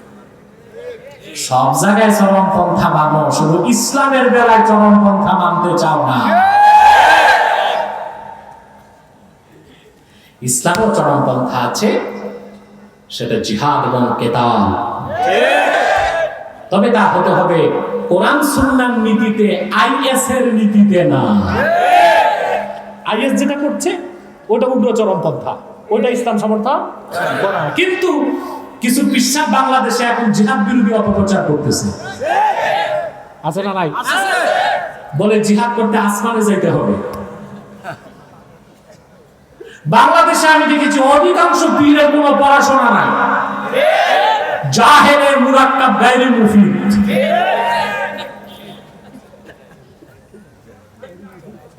সব জায়গায় চরমপন্থা মানো, শুধু ইসলামের বেলায় চরমপন্থা মানতে চাও না। ইসলামও চরমপন্থা আছে, সেটা জিহাদ এবং কেতাল। তবে তা হতে হবে কোরআন সুন্নাহর নীতিতে, আইএস এর নীতিতে না। আইএস যেটা করছে ওটা উগ্র চরমপন্থা, ওটা ইসলাম সমর্থন করে না। কিন্তু কিছু বিশ্বাস বাংলাদেশে এখন জিহাদ বিরোধী অপপ্রচার করতেছে, আছে না নাই? বলে জিহাদ করতে আসমানে যাইতে হবে। বাংলাদেশে আমি দেখেছি অধিকাংশ পীরের কোনো পড়াশোনা নাই, জাহেলের মুরাক্কাব গায়রে মুফিদ।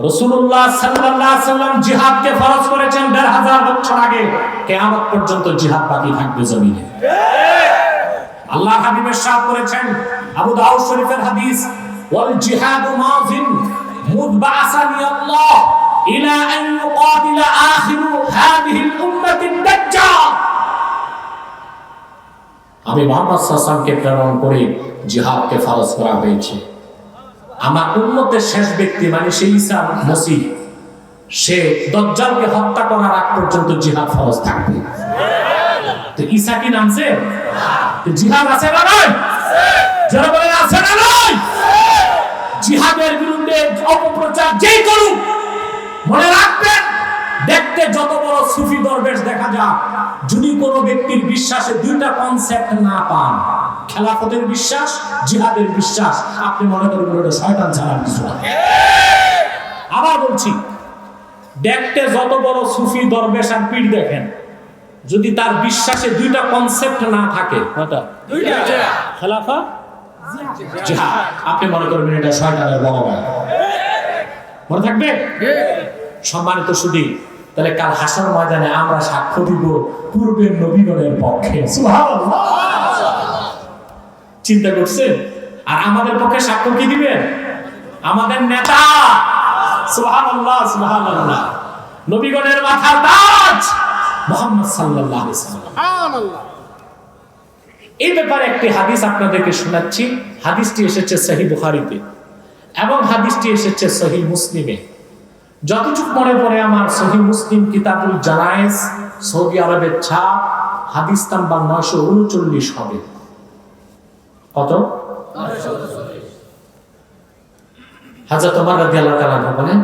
রাসূলুল্লাহ সাল্লাল্লাহু আলাইহি ওয়াসাল্লাম জিহাদকে ফরজ করেছেন ১৫০০ বছর আগে। কিয়ামত পর্যন্ত জিহাদ বাকি থাকবে জমিনে। আল্লাহ হাবিব ইরশাদ করেছেন, আবু দাউদ শরীফের হাদিস, ওয়াল জিহাদু মাযিন মুদবাসানি আল্লাহ ইলা আন ইউকাতিলা আখিরু হাদিহিল উম্মাতিদ দাজ্জাল। আমি মুহাম্মদ সাল্লাল্লাহু আলাইহি ওয়াসাল্লামকে প্রেরণ করে জিহাদকে ফরজ করা হয়েছে। আমার উম্মতের শেষ ব্যক্তি মানে সেই ঈসা মসিহ, সে দাজ্জালকে হত্যা করার আগ পর্যন্ত জিহাদ ফরজ থাকবে। তো ঈসা কি নামছে? তো জিহাদ আছে না নাই? যারা বলেন আছে না নাই? জিহাদের বিরুদ্ধে অপপ্রচার যেই করুক, মনে রাখবেন, দেখতে যত বড় সুফি দরবেশ দেখা যাক, যদি কোনো ব্যক্তির বিশ্বাসে দুইটা কনসেপ্ট না পান, খেলাফতের বিশ্বাস, জিহাদের বিশ্বাস, আপনি মনে করবেন ওটা শয়তান ছাড়া কিছু না। আবার বলছি, দেখতে যত বড় সুফি দরবেশ আর পীর দেখেন, যদি তার বিশ্বাসে দুইটা কনসেপ্ট না থাকে, খেলাফা, জিহাদ, আপনি মনে করবেন এটা শয়তানের বলগা। মনে থাকবে? সম্মানিত সুধী, তাহলে কাল হাসর ময়দানে আমরা সাক্ষ্য দিব পূর্বের নবীগণের পক্ষে। সুবহানাল্লাহ, চিন্তা করছেন? আর আমাদের পক্ষে সাক্ষ্য কি দিবেন? আমাদের নেতা। সুবহানাল্লাহ, সুবহানাল্লাহ, নবীগণের মাথার তাজ মুহাম্মদ সাল্লাল্লাহু আলাইহি ওয়াসাল্লাম। সুবহানাল্লাহ। এই ব্যাপারে একটি হাদিস আপনাদেরকে শোনাচ্ছি। হাদিসটি এসেছে সহিহ বুখারীতে এবং হাদিসটি এসেছে সহিহ মুসলিমে। যতটুকু মনে পড়ে আমার, সহিহ মুসলিম কিতাবুল জানায়েজ, সৌদি আরবের ছাপ, হাদিস নাম্বার 939 হবে। কত? 939। হযরত ওমর রাদিয়াল্লাহু তাআলা বলেন,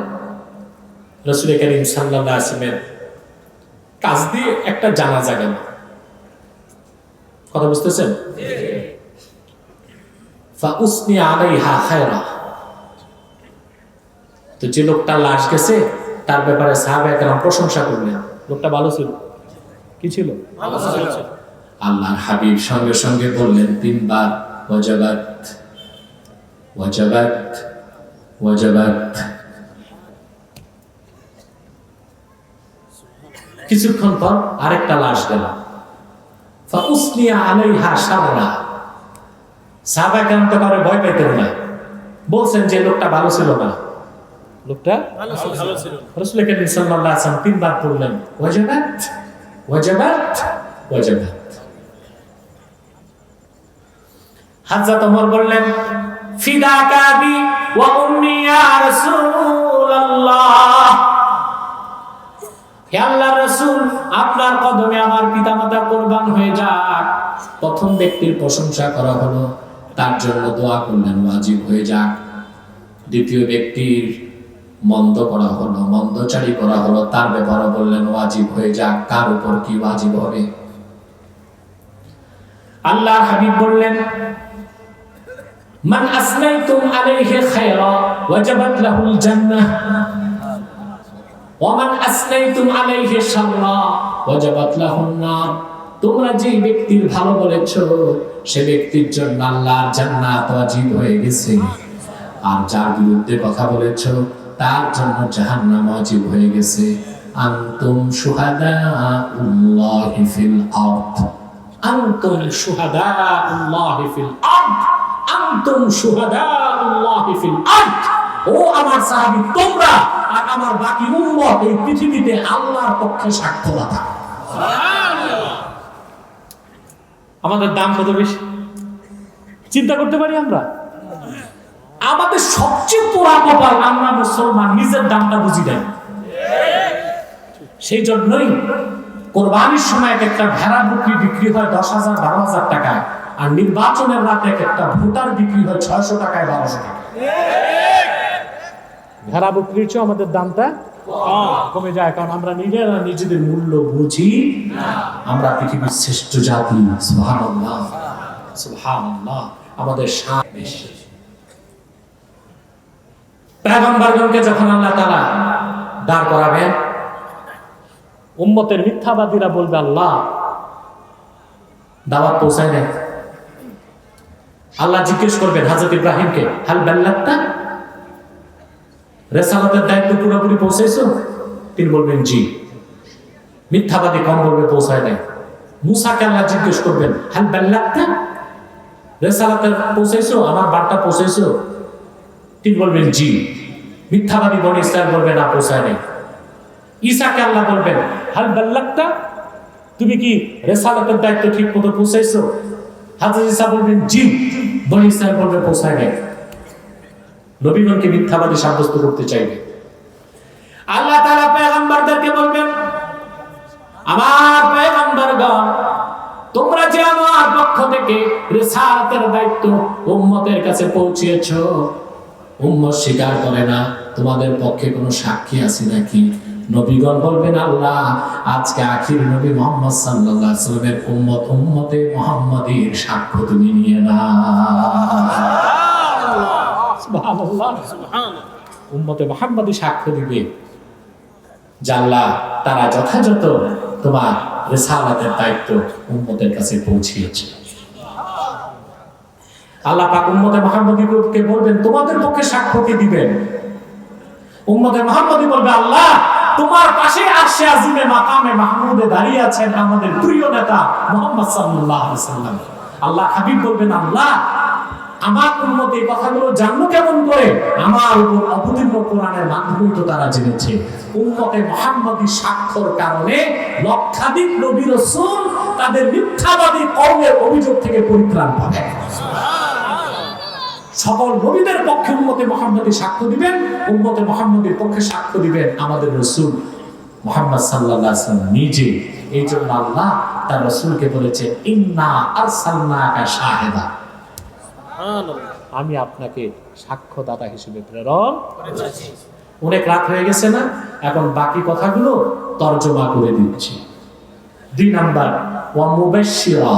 রাসূল করিম সাল্লাল্লাহু আলাইহি ওয়াসাল্লামের কাছ দিয়ে একটা জানাজা গেল। কথা বুঝতেছেন? ফাউসনি আলাইহা খায়রা। তো যে লোকটা লাশ গেছে তার ব্যাপারে সাহাবায়ে কেরাম প্রশংসা করলেন, লোকটা ভালো ছিল। কি ছিল? ভালো ছিল। আল্লাহর হাবিব সঙ্গে সঙ্গে বললেন 3 বার, ওয়াজাবাত ওয়াজাবাত ওয়াজাবাত। কিছুক্ষণ পর আরেকটা লাশ গেল। ফাউসনি আলাইহা শাররা। সাহাবায়ে কেরাম তো করে ভয় পাইতেন না, বলছেন যে লোকটা ভালো ছিল না, লোকটা ভালো ছিল। রাসূল করিম সাল্লাল্লাহু আলাইহি ওয়াসাল্লাম 3 বার বললেন, ওয়াজাবাত ওয়াজাবাত ওয়াজাবাত। হযরত ওমর বললেন, ফিদাকা বি ওয়া উম্মি ইয়া রাসূলুল্লাহ। হে আল্লাহর রাসূল, আপনার কদমে আমার পিতামাতা কুরবান হয়ে যাক। প্রথম ব্যক্তির প্রশংসা করা হলো, তার জন্য দোয়া করলেন ওয়াজিব হয়ে যাক। দ্বিতীয় ব্যক্তির মন্দ করা হলো, মন্দচারী করা হলো, তার ব্যাপারে বললেন ওয়াজিব হয়ে যাক। কার উপর কি ওয়াজিব হবে? আল্লাহর হাবিব বললেন, মান আসনাইতুম আলাইহি খায়রা ওয়াজাবাত লাহুল জান্নাহ ওয়া মান আসনাইতুম আলাইহি শাররা ওয়াজাবাত লাহুন নার। তোমরা যে ব্যক্তির ভালো বলেছো সে ব্যক্তির জন্য আল্লাহর জান্নাত ওয়াজিব হয়ে গেছে, আর যার বিরুদ্ধে কথা বলেছো তার জন্য জাহান্নাম ওয়াজিব হয়ে গেছে। আনতুম শুহাদাউল্লাহি ফিল আরদ, আনতুম শুহাদাউল্লাহি ফিল আরদ, আনতুম শুহাদাউল্লাহি ফিল আরদ। ও আমার সাহাবী, তোমরা আর আমার বাকি উম্মত এই পৃথিবীতে আল্লাহর পক্ষে সাক্ষ্যদাতা। আমাদের দাম কত বেশি চিন্তা করতে পারি আমরা? আমাদের সবচেয়ে পোড়া কপাল, আমরা মুসলমান নিজের দামটা বুঝি নাই। সেই জন্যই কোরবানির সময় একটা ভেড়া বকরি বিক্রি হয় 10,000 12,000 টাকায়, আর নির্বাচনের রাতে একটা ভোটার বিক্রি হয় 600 টাকায় 1200 টাকায়। ভেড়া বকরির চেয়ে আমাদের দামটা কমে যায়, কারণ আমরা নিজেরা নিজেদের মূল্য বুঝি। আমরা পৃথিবীর শ্রেষ্ঠ জাতি, সুবহানাল্লাহ সুবহানাল্লাহ, আমাদের শান বেশি। পয়গম্বরগণকে যখন আল্লাহ তাআলা দাঁড় করাবেন, উম্মতের মিথ্যাবাদীরা বলবে আল্লাহ দাওয়াত পৌঁছায় না। আল্লাহ জিজ্ঞেস করবেন হযরত ইব্রাহিমকে, হাল বাল্লাগতা, রিসালাতের দায়িত্ব পুরোপুরি পৌঁছাইছো? তিনি বলবেন জি। মিথ্যাবাদী কম বলবে পৌঁছায় নাই। মুসাকে আল্লাহ জিজ্ঞেস করবেন, হাল বাল্লাগতা, রিসালাতের পৌঁছাইছো, আমার বার্তা পৌঁছাইছো? তিনি বলবেন জি। মিথ্যাবাদী বনি ইসরাইল বলবে না, পৌঁছায় নাই। ঈসাকে আল্লাহ বলবেন, হাল বাল্লাগতা, তুমি কি রিসালাতের দায়িত্ব ঠিক মতো পৌঁছাইছো? হযরত ঈসা বলবেন জি। বনি ইসরাইল বলবে পৌঁছায় নাই। নবীগণকে মিথ্যাবাদী সাব্যস্ত করতে চাইবে। আল্লাহ তাআলা পয়গম্বরদেরকে বলবেন, আমার পয়গম্বরগণ, তোমরা যে আমার পক্ষ থেকে রিসালাতের দায়িত্ব উম্মতের কাছে পৌঁছিয়েছো, উম্মত স্বীকার করে না, তোমাদের পক্ষে কোনো সাক্ষী আছে নাকি? নবীগণ বলবেন, আল্লাহ আজকে আখির নবী মুহাম্মদ সাল্লাল্লাহু আলাইহি ওয়াসাল্লামের উম্মত উম্মতে মুহাম্মাদীর সাক্ষ্য তুমি নিয়ে নাও। সুবহানাল্লাহ, উম্মতে মুহাম্মাদী সাক্ষ্য দিবে যে আল্লাহ তারা যথাযথ তোমার রিসালাতের দায়িত্ব উম্মতের কাছে পৌঁছিয়েছে। আল্লাহ পাক উম্মতে মুহাম্মাদীকে বলবেন, তোমাদের পক্ষে সাক্ষ্য কে দিবেন? উম্মতে মুহাম্মাদী বলবে, আল্লাহ তোমার পাশে আরশে আজিমে মাকামে মাহমুদে দাঁড়িয়ে আছেন আমাদের প্রিয় নেতা মুহাম্মদ সাল্লাল্লাহু আলাইহি ওয়াসাল্লাম। আল্লাহ হাবিব বলবেন, আল্লাহ আমার উম্মত এই কথাগুলো জানলো কেমন করে? আমার উপর অবতীর্ণ কোরআনের মাধ্যমেই তো তারা জেনেছে। উম্মতে মুহাম্মাদী সাক্ষ্যর কারণে লক্ষাধিক নবী রাসূল তাদের মিথ্যাবাদী কওমের অভিযোগ থেকে পরিত্রাণ পাবে। সকল নবীদের পক্ষে উম্মতে মুহাম্মাদী সাক্ষ্য দিবেন, উম্মতে মুহাম্মাদীর পক্ষে সাক্ষ্য দিবেন আমাদের রাসূল মুহাম্মদ সাল্লাল্লাহু আলাইহি ওয়াসাল্লাম নিজে। এই জন্য আল্লাহ তার রাসূলকে বলেছেন, ইন্না আরসালনাকা শাহিদা, আমি আপনাকে সাক্ষ্যদাতা হিসেবে প্রেরণ করেছি। অনেক রাত হয়ে গেছে না, এখন বাকি কথাগুলো তরজমা করে দিচ্ছি। 2 নাম্বার, ওয়া মুবাশশিরা,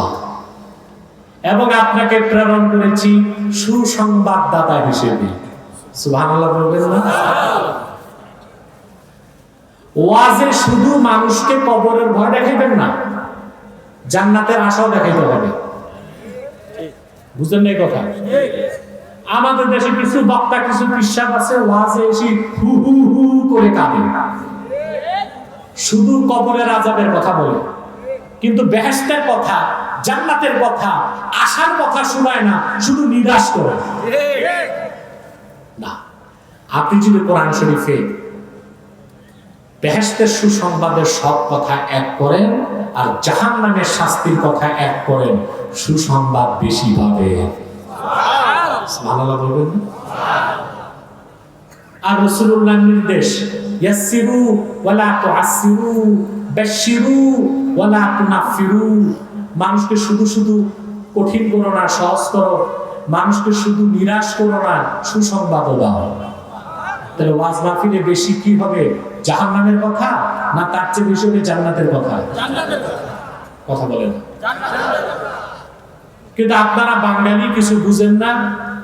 এবং আপনাকে প্রেরণ করেছি সুসংবাদদাতা হিসেবে। সুবহানাল্লাহ বলবেন না? ওয়াজে শুধু মানুষকে কবরের ভয় দেখাইবেন না, জান্নাতের আশাও দেখাইতে হবে। বুঝলেন না এই কথা? আমাদের দেশে কিছু বক্তা, কিছু বিশ্বাস আছে, ওয়াজে এসে হু হু হু করে কাঁদে, শুধু কবরের আযাবের কথা বলে, কিন্তু বেহেশতের কথা, জান্নাতের কথা, আশার কথা শোনায় না, শুধু নিরাশ করে। না, আপনি যদি কোরআন শরীফে বেহেশতের সুসংবাদের সব কথা এক করেন আর জাহান্নামের শাস্তির কথা এক করেন, সুসংবাদ বেশি পাবে। সুবহানাল্লাহ বলবেন না? আর রাসূলুল্লাহর নির্দেশ, ইয়াসসিরু ওয়ালা তুআসসিরু, বাশশিরু ওয়ালা তুনাফিরু, মানুষকে শুধু শুধু কঠিন করো না, সহজ করো, মানুষকে শুধু নিরাশ করো না, সুসংবাদও দাও। তাহলে ওয়াজ মাহফিলে বেশি কি হবে, জাহান্নামের কথা না তার চেয়ে বেশি হবে জান্নাতের কথা? কথা বলেন। কিন্তু আপনারা বাঙালি কিছু বুঝেন না,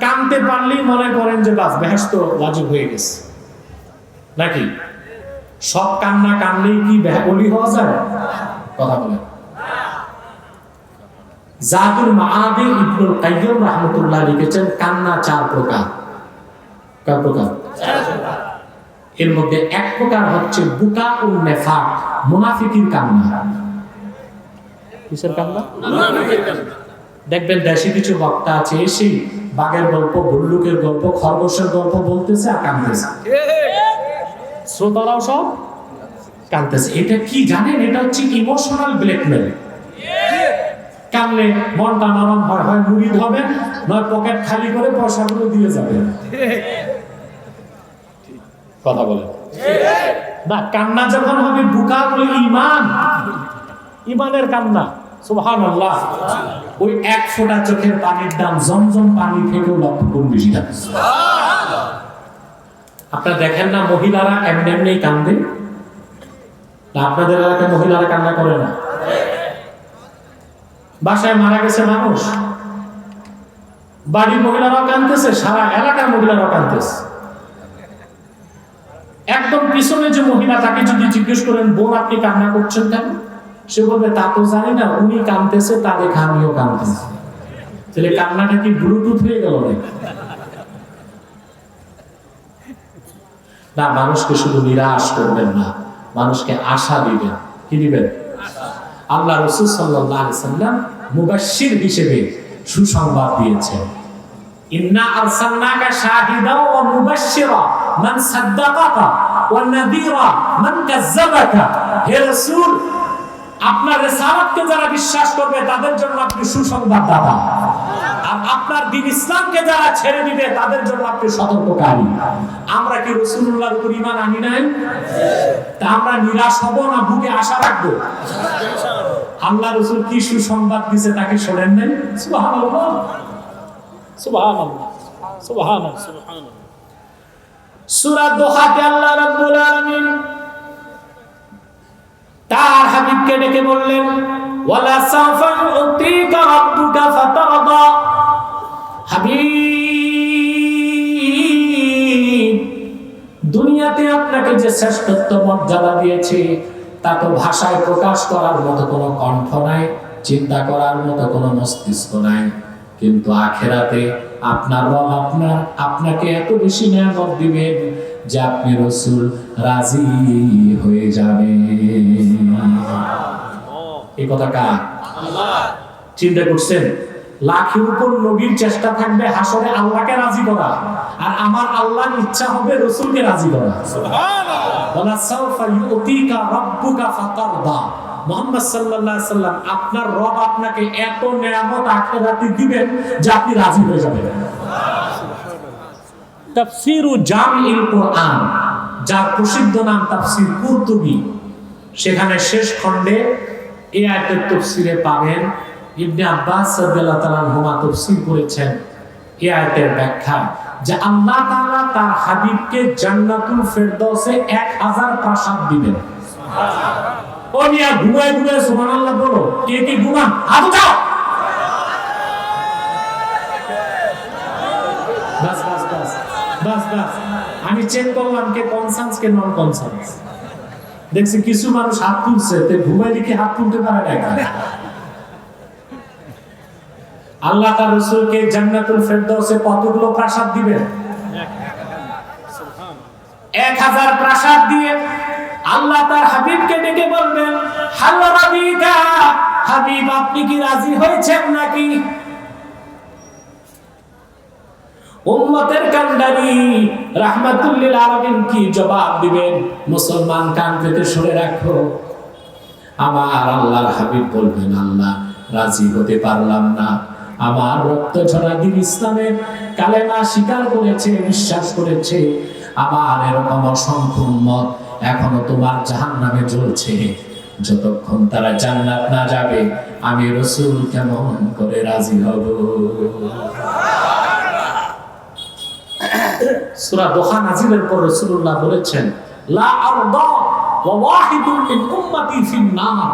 কানতে পারলেই মনে করেন যে বাস বেহেশত ওয়াজিব হয়ে গেছে নাকি? সব কান্না কানলেই কি ওলি হওয়া যায়? কথা বলেন। জাদুল মাআদে ইবনুল কাইয়্যিম রাহমাতুল্লাহ লিখেছেন, কান্না 4 প্রকার। কয় প্রকার? 4 প্রকার। এর মধ্যে এক প্রকার হচ্ছে বুকাউন নিফাক, মুনাফিকির কান্না। কিসের কান্না? মুনাফিকের কান্না। দেখবেন দেশে কিছু বক্তা আছে এসে বাঘের গল্প, ভল্লুকের গল্প, খরগোশের গল্প বলতেছে আর কাঁদতেছে, শ্রোতারাও সব কাঁদতেছে। এটা কি জানেন? এটা হচ্ছে ইমোশনাল ব্ল্যাকমেল। কানলে মনটা নরম হয়, হয় মুরিদ হবেন, নয় পকেট খালি করে পয়সাগুলো দিয়ে যাবেন। কথা বলেন না? কান্না যখন হবে বুকাতুল ঈমান, ঈমানের কান্না, সুবহানাল্লাহ, ওই এক ফোঁটা চোখের পানির দাম জমজম পানি থেকেও লক্ষ গুণ বেশি দাম। আপনারা দেখেন না মহিলারা এমনি এমনি কান্দে না? আপনাদের এলাকায় মহিলারা কান্না করে না? বাসায় মারা গেছে মানুষ, বাড়ির মহিলারাও কাঁদতেছে, সারা এলাকার মহিলারাও কাঁদতেছে। একদম পিছনে যে মহিলা, তাকে যদি জিজ্ঞেস করেন বোন আপনি কান্না করছেন কেন, সে বলবে তা তো জানি না, উনি কাঁদতেছে তা দেখে আমিও কাঁদতেছি। তাহলে কান্নাটা কি ব্লুটুথ হয়ে গেল না? মানুষকে শুধু নিরাশ করবেন না, মানুষকে আশা দিবেন। কি দিবেন? আল্লাহ রাসূল সাল্লাল্লাহু আলাইহি সাল্লাম মুবাশশির হিসেবে সুসংবাদ দিয়েছেন, ইন্না আরসালনাকা শাহিদাও ওয়া মুবাশশিরা মান সাদ্দাকাকা ওয়া নাযীরা মান কাযযাবাকা। হে রাসূল, আপনার রিসালাতকে যারা বিশ্বাস করবে তাদের জন্য আপনি সুসংবাদদাতা, আর আপনার দ্বীন ইসলামকে যারা ছেড়ে দিবে তাদের জন্য আপনি সতর্ককারী। আমরা কি রাসূলুল্লাহর উপর ঈমান আনি নাই? তা আমরা নিরাশ হব না বুকে আশা রাখবো? আল্লাহ রাসূল কি সুসংবাদ দিয়েছে তাকে শোনেন নাই? সুবহানাল্লাহ, সুবহানাল্লাহ, সুবহানাল্লাহ। সূরা দোহাতে আল্লাহ রাব্বুল আলামিন তার হাবিবকে ডেকে বললেন, ওয়ালা সাওফা ইউতিকা রাব্বুকা ফাতারদা। হাবিব, দুনিয়াতে আপনাকে যে শ্রেষ্ঠত্ব মর্যাদা দিয়েছে তা তো ভাষায় প্রকাশ করার মতো কোনো কণ্ঠ নাই, চিন্তা করার মতো কোনো মস্তিষ্ক নাই, কিন্তু আখিরাতে আপনার রব আপনাকে এত বেশি নিয়ামত দিবেন যে আপনি রাসূল রাজি হয়ে যাবেন। এই কথা কার? আল্লাহ। চিন্তা করছেন, লাখের উপর নবীর চেষ্টা থাকবে হাসরে আল্লাহকে রাজি করা, আর আমার আল্লাহর ইচ্ছা হবে রাসূলকে রাজি করা। সুবহানাল্লাহ। ওয়ালা সাওফা ইউতিকা রাব্বুকা ফাতারদা। মুহাম্মদ সাল্লাল্লাহু আলাইহি সাল্লাম, আপনার রব আপনাকে এত নিয়ামত আখিরাতে দিবেন যে আপনি রাজি হয়ে যাবেন। তাফসীরু জামিউল কুরআন, যার প্রসিদ্ধ নাম তাফসীর কুরতুবী, সেখানে শেষ খণ্ডে এই আয়াতের তাফসীরে পাবেন ইবনে আব্বাস রাদিয়াল্লাহু তাআলা আনহুমা তাফসীর করেছেন এই আয়াতের ব্যাখ্যা, যে আল্লাহ তাআলা তার হাবিবকে জান্নাতুল ফেরদাউসে 1000 প্রাসাদ দিবেন। সুবহানাল্লাহ। ও মিয়া ঘুমায় ঘুমায় সুবহানাল্লাহ বলো, কে কে ঘুমান হাত উঠাও। বাস বাস বাস বাস বাস, আমি চেক করলাম কে কনসান্স কে নন কনসান্স। দেখছি কিছু মানুষ হাত তুলছে, তে ঘুমাইলে কি হাত তুলতে পারে না? আল্লাহ তার রাসূলকে জান্নাতুল ফেরদাউসে কতগুলো প্রাসাদ দিবেন? 1000 প্রাসাদ দিয়ে আল্লাহ তার হাবিবকে ডেকে বলবেন, হাল রাদিকা, হাবিব আপনি কি রাজি হয়েছেন নাকি? উম্মতের কান্ডারি রাহমাতুল লিল আলামিন কি জবাব দিবেন? মুসলমান কান পেতে শুনে রাখো, আমার আল্লাহর হাবিব বলবেন, আল্লাহ রাজি হতে পারলাম না, আমার রক্ত ঝরা দ্বীন ইসলামের কালেমা স্বীকার করেছে, বিশ্বাস করেছে, আমার এরকম অসংখ্য উম্মত এখনো তোমার জাহান্নামে জ্বলছে, যতক্ষণ তারা জান্নাত না যাবে আমি রাসূল কেমন করে রাজি হব? সূরা দোহা নাযিলের পর রাসূলুল্লাহ বলেছেন, লা আরদা ওয়া ওয়াহিদুন মিন উম্মতি ফিন নার,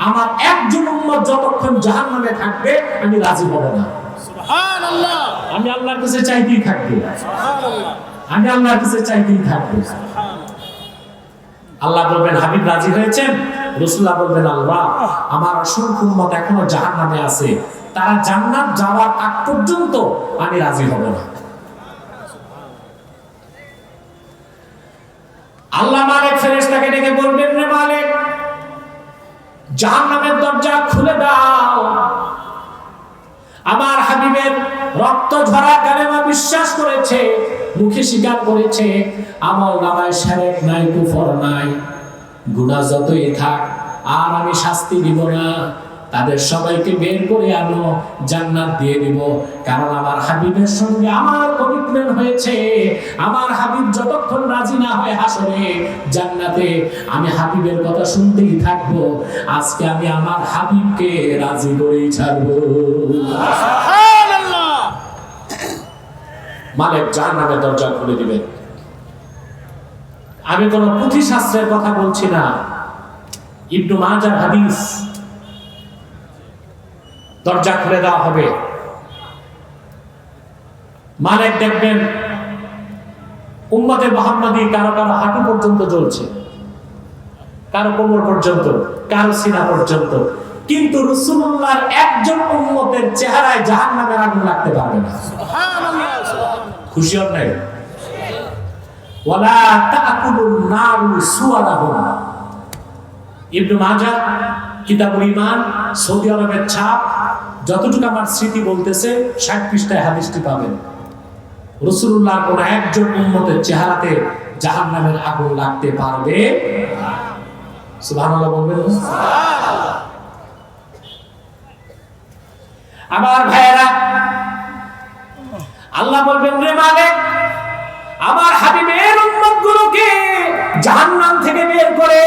আমার একজন উম্মত যতক্ষণ জাহান্নামে থাকবে আমি রাজি হব না। সুবহানাল্লাহ। আমি আল্লাহর কাছে চাইতেই থাকব। সুবহানাল্লাহ। আমি আল্লাহর কাছে চাইতেই থাকব। সুবহানাল্লাহ। আল্লাহ বলবেন, হাবিব রাজি হয়েছেন? রাসূলুল্লাহ বলবেন, আল্লাহ আমার অসংখ্য উম্মত এখনো জাহান্নামে আছে, তারা জান্নাত যাওয়ার আগ পর্যন্ত আমি রাজি হব না। আল্লাহ মালিক ফেরেশতাকে ডেকে বলবেন, রে মালিক, জাহান্নামের দরজা খুলে দাও। আমার হাবিবের রক্ত ঝরা কালেমা বিশ্বাস করেছে, মুখে স্বীকার করেছে, আমল নামায় শিরক নাই, কুফর নাই, গুনাহ যতই থাক আর আমি শাস্তি দিব না, তাদের সবাইকে বের করে আনো, জান্নাত দিয়ে দিব। কারণ আমার হাবিবের সঙ্গে আমার কমিটমেন্ট হয়েছে। আমার হাবিব যতক্ষণ রাজি না হয় হাসরে জান্নাতে, আমি হাবিবের কথা শুনতেই থাকবো। আজকে আমি আমার হাবিবকে রাজি করেই ছাড়বো। সুবহানাল্লাহ। মালিক জাহান্নামের দরজা খুলে দিবেন। আমি কোন পুঁথি শাস্ত্রের কথা বলছি না, ইবনে মাজার হাদিস। দরজা খুলে দেওয়া হবে। মালিক দেখবেন উম্মতে মুহাম্মাদি কারো কারো হাঁটু পর্যন্ত জ্বলছে, কারো কোমর পর্যন্ত, কারো সিনা পর্যন্ত, কিন্তু রাসূলুল্লাহর একজন উম্মতের চেহারায় জাহান্নামের আগুন লাগতে পারবে না। সুবহানাল্লাহ। খুশি হন নাই? ওয়ালা তাকুলুন নারু সুওয়ারাহুম। ইবনে মাজাহ কিতাবুল ঈমান, সৌদি আরবের ছাপ। যতটুকু আমার স্মৃতি বলতেছে 60 পৃষ্ঠায় হাদিসটি পাবেন। রাসূলুল্লাহর কোন একজন উম্মতের চেহারাতে জাহান্নামের আগুন লাগতে পারবে না। সুবহানাল্লাহ বলবেন। সুবহানাল্লাহ। আমার ভাইয়েরা, আল্লাহ বলবেন, রে মালিক, আমার হাবিবের উম্মতগুলোকে জাহান্নাম থেকে বের করে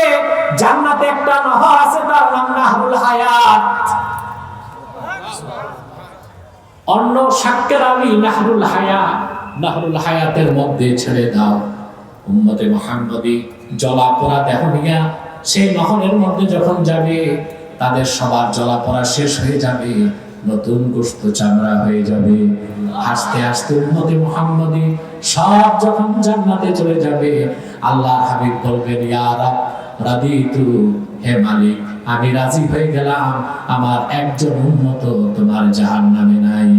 জান্নাতে একটা নহর আছে, তার নাম নাহরুল হায়াত। অন্য সাক্ষ্যের আমি নাহরুল হায়াত, নাহরুল হায়াতের মধ্যে ছেড়ে দাও। উম্মতে মুহাম্মাদি জলাপোড়া দেহ নিয়া সেই নহরের মধ্যে যখন যাবে, তাদের সবার জলাপোড়া শেষ হয়ে যাবে, নতুন গোশত চামড়া হয়ে যাবে। আস্তে আস্তে উম্মতে মুহাম্মাদি সব যখন জান্নাতে চলে যাবে, আল্লাহর হাবিব বলবেন, ইয়া রাব রাদিতু, হে মালিক আমি রাজি হয়ে গেলাম, আমার একজন উম্মত তোমার জাহান্নামে নাই।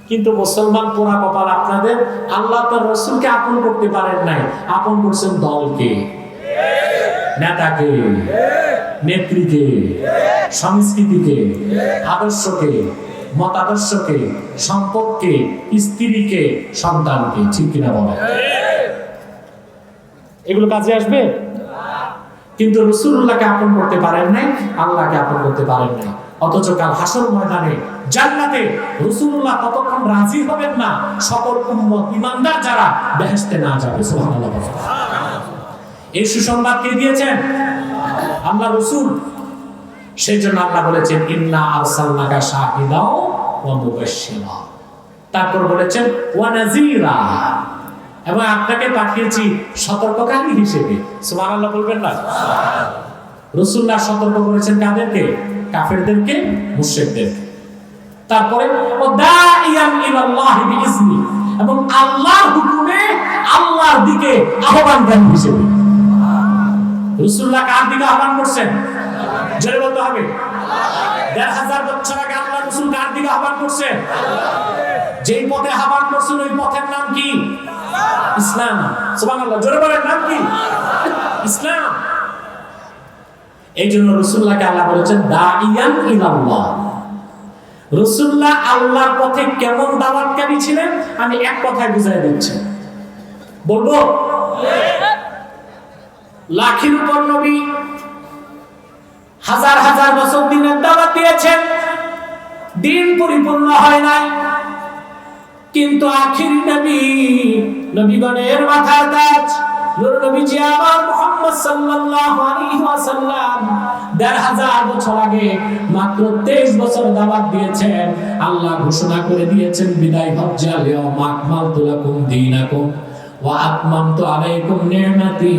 কিন্তু মুসলমান পোড়া কপাল আপনাদের, আল্লাহ তার রাসূলকে আপন করতে পারেন নাই, আপন করছেন দলকে, নেতাকে, নেত্রীকে, সংস্কৃতিকে, আদর্শকে, মতাদর্শকে, সম্পদকে, স্ত্রীকে, সন্তানকে। ঠিক কিনা বলেন? এগুলো কাজে আসবে? কিন্তু রাসূলুল্লাহকে আপন করতে পারেন নাই, আল্লাহকে আপন করতে পারেন নাই। অথচ কাল হাসর ময়দানে জান্নাতে রাসূলুল্লাহ ততক্ষণ রাজি হবেন না সকল উম্মত ঈমানদার যারা বেহেশতে না যাবে। সুবহানাল্লাহ। এই সুসংবাদ কে দিয়েছেন? আল্লাহ রাসূল। সেই জন্য আল্লাহ বলেছেন, ইন্না আরসালনাকা শাহিদাও ওয়া মুবাশশিরা। তারপর বলেছেন ওয়া নাযীরা, এবং আপনাকে পাঠিয়েছি সতর্ককারী হিসেবে। সুবহানাল্লাহ বলবেন না? রাসূলুল্লাহ সতর্ক করেছেন কাদেরকে? কাফেরদেরকে, মুশরিকদেরকে। তারপরে ও দাইয়ান ইলাল্লাহি বিইজনি, এবং আল্লাহর হুকুমে আল্লাহর দিকে আহ্বানকারী হিসেবে। রাসূলুল্লাহ কার দিকে আহ্বান করছেন? জোরে বলতে হবে। ১৫০০ বছর আগে আল্লাহ রাসূল কার দিকে আহ্বান করছেন? যেই পথে আহ্বান করছেন ওই পথের নাম কি? ইসলাম। সুবহানাল্লাহ। জোরে বলেন, নাম কি? ইসলাম। এই জন্য রাসূলুল্লাহকে আল্লাহ বলেছেন দাইয়ান ইলাল্লাহ। রাসূলুল্লাহ আল্লাহর পথে কেমন দাওয়াতকারী ছিলেন আমি এক কথায় বুঝাই দিচ্ছি। বলবো? লাখের উপর নবী, হাজার হাজার বছর দিনের দাওয়াত দিয়েছেন, দিন পরিপূর্ণ হয় নাই। কিন্তু আখিরি নবী, নবীগণের মাথার তাজ নূর নবীজি আমার মুহাম্মদ সাল্লাল্লাহু আলাইহি ওয়াসাল্লাম ১৫০০ বছর আগে মাত্র ২৩ বছর দাওয়াত দিয়েছেন। আল্লাহ ঘোষণা করে দিয়েছেন, বিদায় হজ্জে আল-ইয়াউমা আকমালতু লাকুম দীনাকুম ওয়া আতমামতু আলাইকুম নি'মাতি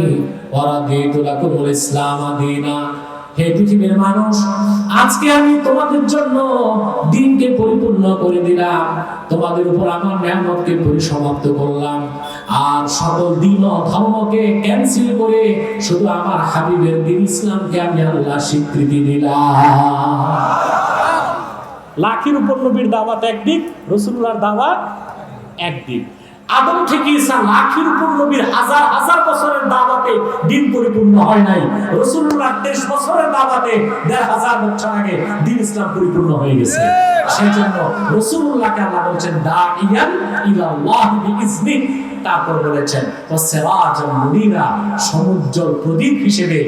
ওয়া রাদিতু লাকুমুল ইসলাম দীনা। হে পৃথিবীর মানুষ, আজকে আমি তোমাদের জন্য দ্বীনকে পরিপূর্ণ করে দিলাম, তোমাদের উপর আমার নিয়ামতকে পরিসমাপ্ত করলাম, আর সকল দ্বীন ও ধর্মকে ক্যান্সেল করে শুধু আমার হাবিবের দ্বীন ইসলামকে আমি আল্লাহ স্বীকৃতি দিলাম। লাখের উপর নবীর দাওয়াত একদিক, রাসূলুল্লাহর দাওয়াত একদিক। আদম থেকে ঈসা লাখের উপর নবীর হাজার হাজার বছরের দাওয়াতে দিন পরিপূর্ণ হয় নাই। রাসূলুল্লাহ 23 বছরের দাওয়াতে 1500 বছর আগে দিন ইসলাম পরিপূর্ণ হয়ে গেছে। সেজন্য রাসূলুল্লাহকে আল্লাহ বলেছেন দাইয়ান ইলাল্লাহ বিইজনি, তারপর বলেছেন ওয়াসিরাজাম মুনিরা, সমুজ্জ্বল প্রদীপ হিসেবে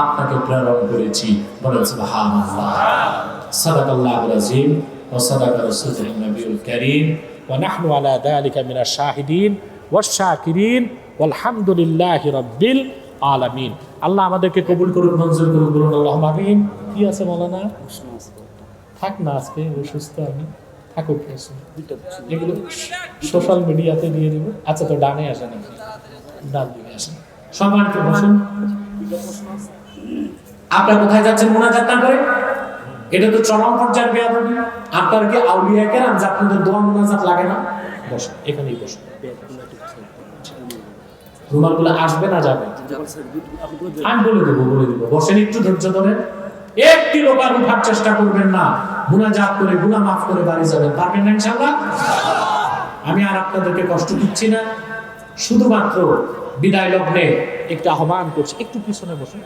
আপনাকে প্রেরণ করেছি। বলেন সুবহানাল্লাহ। সাদাকাল্লাহুল আযীম ওয়া সাদাকা রাসূলুন নবিয়ুল কারীম ওয়া নাহনু আলা যালিকা মিনাশ শাহিদিন ওয়াশ শাকিরিন ওয়ালহামদুলিল্লাহি রাব্বিল আলামিন। আল্লাহ আমাদেরকে কবুল করুন, মঞ্জুর করুন, বলুন আল্লাহুম্মা আমিন। কি আছে মাওলানা? থাক না, আজকে অসুস্থ আমি, থাকুক। এগুলো সোশ্যাল মিডিয়াতে দিয়ে দিব। আচ্ছা, তো ডানে আসে নাকি? ডান দিকে আসেন। সম্মানিত বসুন। আপনারা কোথায় যাচ্ছেন মুনাজাত না করে? এটা তো চরম পর্যায়ের বেয়াদবি। আপনার কি আউলিয়া কেরাম যে আপনাদের দোয়া মুনাজাত লাগে না? বসুন, এখানেই বসুন। রুমালগুলো আসবে না যাবে? আমি বলে দেবো। বসেন, একটু ধৈর্য ধরে। একটি লোক আর উঠার চেষ্টা করবেন না। মুনাজাত করে গুনাহ মাফ করে বাড়ি যাবেন। পারবেন না ইনশাআল্লাহ? আমি আর আপনাদেরকে কষ্ট দিচ্ছি না। শুধুমাত্র বিদায় লগ্নে একটু আহ্বান করছি, একটু পিছনে বসুন।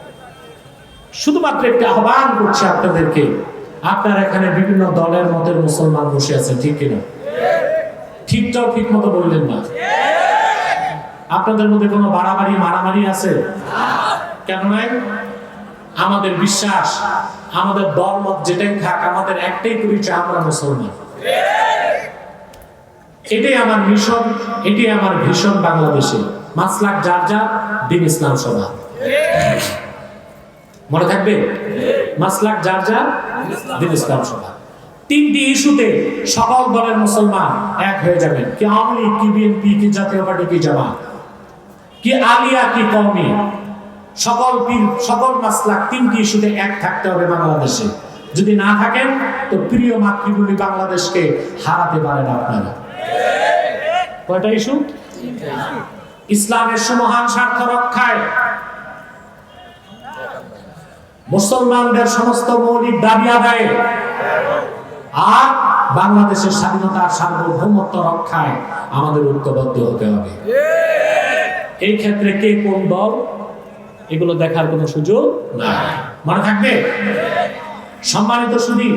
শুধুমাত্র একটু আহ্বান করছি আপনাদেরকে। আপনার এখানে বিভিন্ন দলের মতের মুসলমান বসে আছেন, ঠিক কিনা? ঠিকটাও ঠিক মতো বললেন না। আপনাদের মধ্যে কোনো বাড়াবাড়ি মারামারি আছে? কেন নাই? আমাদের বিশ্বাস, আমাদের দল মত যেটাই থাক, আমাদের একটাই পরিচয়, আমরা মুসলমান। এটাই আমার মিশন, এটাই আমার ভীষণ। বাংলাদেশে মাসলাক যার যার, দিন ইসলাম সভা। মনে থাকবে? মাসলাক যার যার, দিন ইসলাম সভা। 3টি ইস্যুতে সকল দলের মুসলমান এক হয়ে যাবেন। কি আওয়ামী লীগ, কি বিএনপি, কি জাতীয় পার্টি, কি জামাত, কি আলিয়া, কি কওমি, সকল পীর, সকল মাসলাক 3টি ইস্যুতে এক থাকতে হবে বাংলাদেশে। যদি না থাকেন তো প্রিয় মাতৃভূমি বাংলাদেশকে হারাতে পারেন আপনারা। কয়টা ইস্যু? ইসলামের সুমহান স্বার্থ রক্ষায়, মুসলমানদের সমস্ত মৌলিক দাবি আদায়ে, আর বাংলাদেশের স্বাধীনতার সার্বভৌমত্ব রক্ষায় আমাদের ঐক্যবদ্ধ হতে হবে। এই ক্ষেত্রে কে কোন দল, এগুলো দেখার কোনো সুযোগ নাই। মনে থাকবে? সম্মানিত সুধী,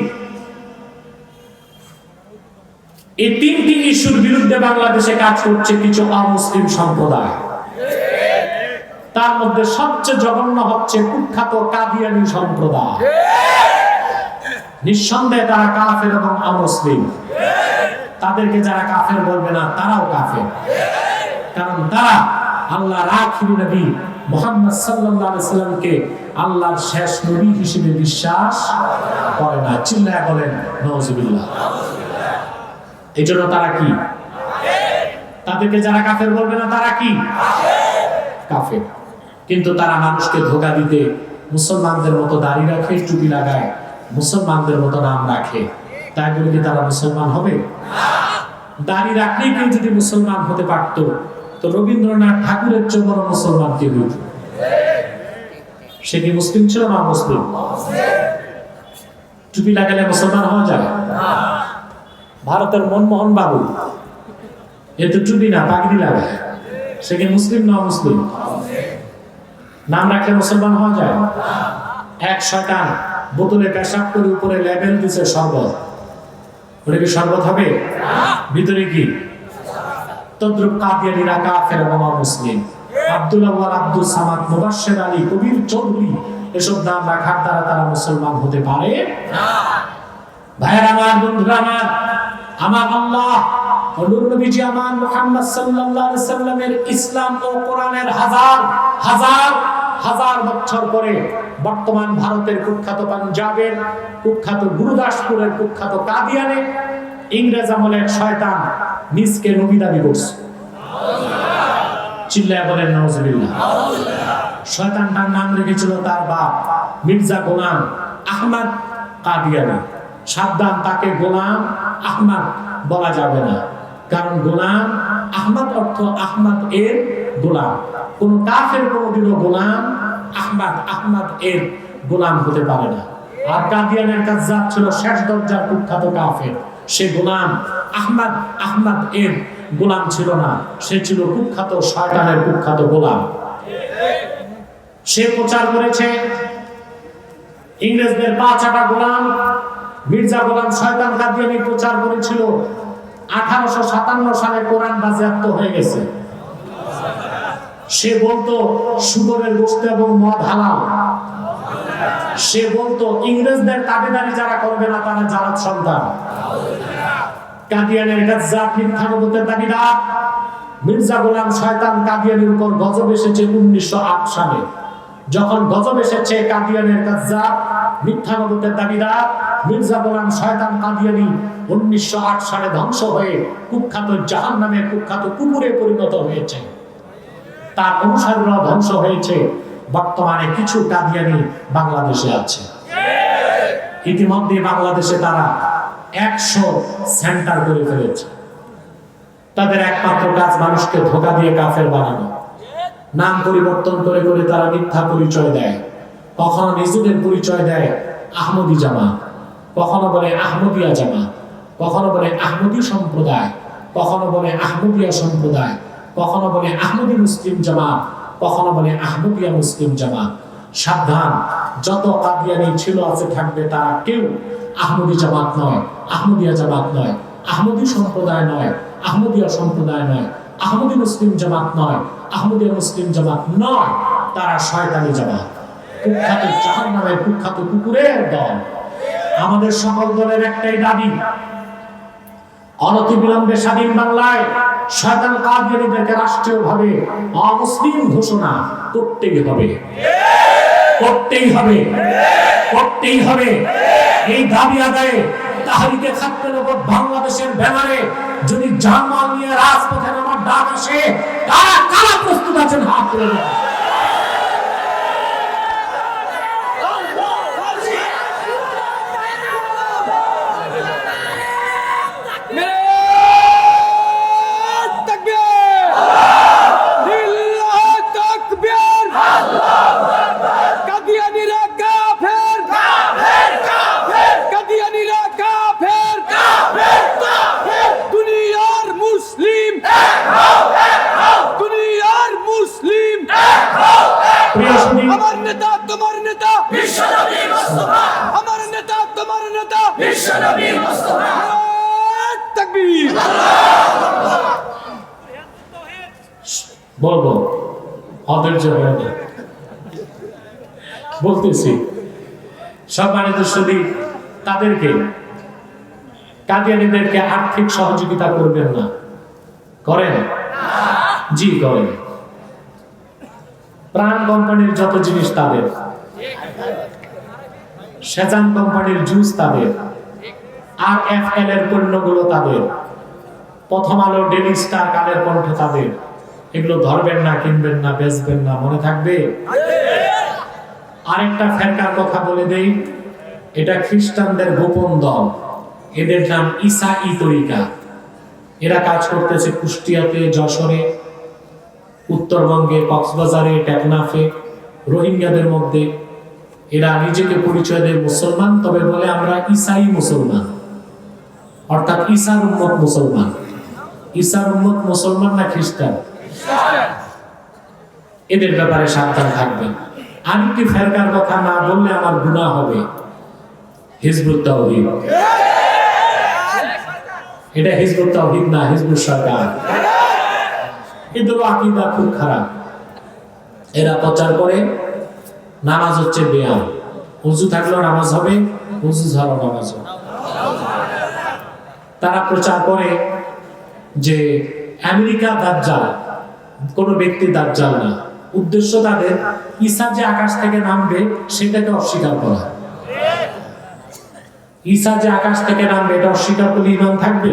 এই 3টি ইস্যুর বিরুদ্ধে বাংলাদেশে কাজ করছে কিছু অমুসলিম সম্প্রদায়। তার মধ্যে সবচেয়ে জঘন্য হচ্ছে কুখ্যাত কাদিয়ানী সম্প্রদায়। নিঃসন্দেহে তারা কাফের এবং অমুসলিম। তাদেরকে যারা কাফের বলবে না, তারাও কাফের। কারণ তারা আল্লাহর আখিরি নবী মুহাম্মদ সাল্লাল্লাহু আলাইহি সাল্লামকে আল্লাহর শেষ নবী হিসেবে বিশ্বাস করে না। চিল্লায়া বলেন নাউজুবিল্লাহ। এজন্য তারা কি? তাদেরকে যারা কাফের বলবে না, তারা কি? কাফের। কিন্তু তারা মানুষকে ধোঁকা দিতে মুসলমানদের মতো দাড়ি রাখে, টুপি লাগায়, মুসলমানদের মতো নাম রাখে। তাই বলে কি তারা মুসলমান হবে? দাড়ি রাখলেই কেউ যদি মুসলমান হতে পারতো, তো রবীন্দ্রনাথ ঠাকুরের চেয়ে বড় মুসলমান কে হইত? সে কি মুসলিম ছিল না মুসলিম? টুপি লাগালে মুসলমান হওয়া যায়? ভারতের মনমোহন বাবু, এ তো টুপি না, পাগড়ি লাগায়। সে কি মুসলিম না মুসলিম? নাম রাখলে মুসলমান হওয়া যায়? এক শয়তান বোতলে পেশাব করে উপরে লেবেল দিছে শরবত। ওটা কি শরবত হবে? ভিতরে কি? তদ্রুপ কাদিয়ানীরা কাফের এবং অমুসলিম। আব্দুল আউয়াল, আব্দুল সামাদ, মুবাশশির আলী, কবির চৌধুরী, এসব নাম রাখার দ্বারা তারা মুসলমান হতে পারে না। ভাইয়েরা আমার, বন্ধুরা আমার, আমার আল্লাহ নূর নবীজি আমার মুহাম্মদ সাল্লাল্লাহু আলাইহি সাল্লামের ইসলাম ও কোরআনের হাজার হাজার হাজার বছর পরে বর্তমান ভারতের কুখ্যাত পাঞ্জাবের, কুখ্যাত গুরুদাসপুরের, কুখ্যাত কাদিয়ানে ইংরেজ আমলের শয়তান নিজকে নবী দাবি করছে। চিল্লায়া বলেন নাউজুবিল্লাহ। শয়তানটার নাম রেখেছিল তার বাপ মির্জা গোলাম আহমদ কাদিয়ানী। সাবধান, তাকে গোলাম আহমদ বলা যাবে না, কারণ গোলাম আহমদ অর্থ আহমদ এর গোলাম। কোন কাফের কোনদিনও গোলাম আহমদ এর গোলাম হতে পারে না। আর কাদিয়ানের কাজ্জাব ছিল শেষ দরজার কুখ্যাত কাফের, সে গোলাম আহমদ এর গোলাম ছিল না, সে ছিল কুখ্যাত শয়তানের কুখ্যাত গোলাম। সে প্রচার করেছে ইংরেজদের পা চাটা গোলাম। মির্জা গোলাম শয়তান কাদিয়ানী প্রচার করেছিল 1857 সালে কোরআন বাজেয়াপ্ত হয়ে গেছে। সে বলতো শুকরের গোশত এবং মদ হালাল। সে বলতো ইংরেজদের তাবেদারি যারা করবে না তারা জালাত সন্তান। কাদিয়ানের গাজ্জাব মিথ্যা নবুয়তের দাবিদার মির্জা গোলাম শয়তান কাদিয়ানির উপর গজব এসেছে 1908 সালে। যখন গজব এসেছে কাদিয়ানের গাজ্জাব মিথ্যা নবুয়তের দাবিদার মির্জা গোলাম শয়তান কাদিয়ানি 1908 সালে ধ্বংস হয়ে কুখ্যাত জাহান্নামের কুখ্যাত কুকুরে পরিণত হয়েছে। তার অনুসারীরা ধ্বংস হয়েছে। বর্তমানে কিছু কাদিয়ানি বাংলাদেশে আছে। ইতিমধ্যে বাংলাদেশে তারা 100 সেন্টার করে ফেলেছে। তাদের একমাত্র কাজ মানুষকে ধোঁকা দিয়ে কাফের বানানো। নাম পরিবর্তন করে করে তারা মিথ্যা পরিচয় দেয়। কখনো নিজেদের পরিচয় দেয় আহমদি জামাত, কখনো বলে আহমদিয়া জামাত, কখনো বলে আহমদি সম্প্রদায়, কখনো বলে আহমদিয়া সম্প্রদায়, কখনো বলে আহমদি মুসলিম জামাত, কখনো বলে আহমদিয়া মুসলিম জামাত। সাবধান, যত কাদিয়ানি ছিল আছে থাকবে তারা কেউ আহমদি জামাত নয়, আহমদিয়া জামাত নয়, আহমদি সম্প্রদায় নয়, আহমদিয়া সম্প্রদায় নয়, আহমদি মুসলিম জামাত নয়, আহমদিয়া মুসলিম জামাত নয়। তারা শয়তানি জামাত, কুখ্যাত জাহান্নামের কুখ্যাত কুকুরের দল। আমাদের সকল দলের একটাই দাবি, অনতিবিলম্বে স্বাধীন বাংলায় শয়তান কাদিয়ানীদেরকে রাষ্ট্রীয়ভাবে অমুসলিম ঘোষণা করতেই হবে, করতেই হবে, করতেই হবে। এই দাবি আদায়ে তাহরিকে খাতমে নবুওয়াত বাংলাদেশের ব্যানারে যদি জামাল নিয়ে রাজপথে নামার ডাক আসে, কারা কারা প্রস্তুত আছেন হাত তুলে দেন। আমার নেতা তোমার নেতা বিশ্বনবী মুস্তাফা, আমার নেতা তোমার নেতা বিশ্বনবী মুস্তাফা। তাকবীর, বলবো অধৈর্য হয়ে না, বলতেছি সম্মানিত সুধী, তাদেরকে কাদিয়ানীদেরকে আর্থিক সহযোগিতা করবেন না। করেন? জি করেন। প্রাণ কোম্পানির যত জিনিস তাদের, সেজান কোম্পানির জুস তাদের, RFL এর পণ্যগুলো তাদের, প্রথম আলো, ডেইলি স্টার, কালের কণ্ঠ তাদের। এগুলো ধরবেন না, কিনবেন না, বেচবেন না, মনে থাকবে। আরেকটা ফেরকার কথা বলে দেই, এটা খ্রিস্টানদের গোপন দল। এদের নাম ঈসাই তরিকা। এরা কাজ করতেছে কুষ্টিয়াতে, যশোরে, উত্তরবঙ্গে, কক্সবাজারে, টেকনাফে, রোহিঙ্গাদের মধ্যে। এরা নিজেকে পরিচয় দেয় মুসলমান, তবে বলে আমরা ঈসাই মুসলমান, অর্থাৎ ঈসার উম্মত মুসলমান। ঈসার উম্মত মুসলমান না খ্রিস্টান? এদের ব্যাপারে সাবধান থাকবেন। আরেকটি ফেরকার কথা না বললে আমার গুনাহ হবে, হিজবুত তাওহীদ। এটা হিজবুত তাওহীদ না, হিজবুত সরকার। এদের আকীদা খুব খারাপ। এরা প্রচার করে নামাজ হচ্ছে ব্যায়াম, ওযু থাকলেও নামাজ হবে, ওযু ছাড়াও নামাজ হবে। তারা প্রচার করে যে আমেরিকা দাজ্জাল, কোন ব্যক্তি দাজ্জাল না। উদ্দেশ্য তাদের ঈসা যে আকাশ থেকে নামবে সেটাকে অস্বীকার করা। ঈসা যে আকাশ থেকে নামবে এটা অস্বীকার করলে ঈমান থাকবে?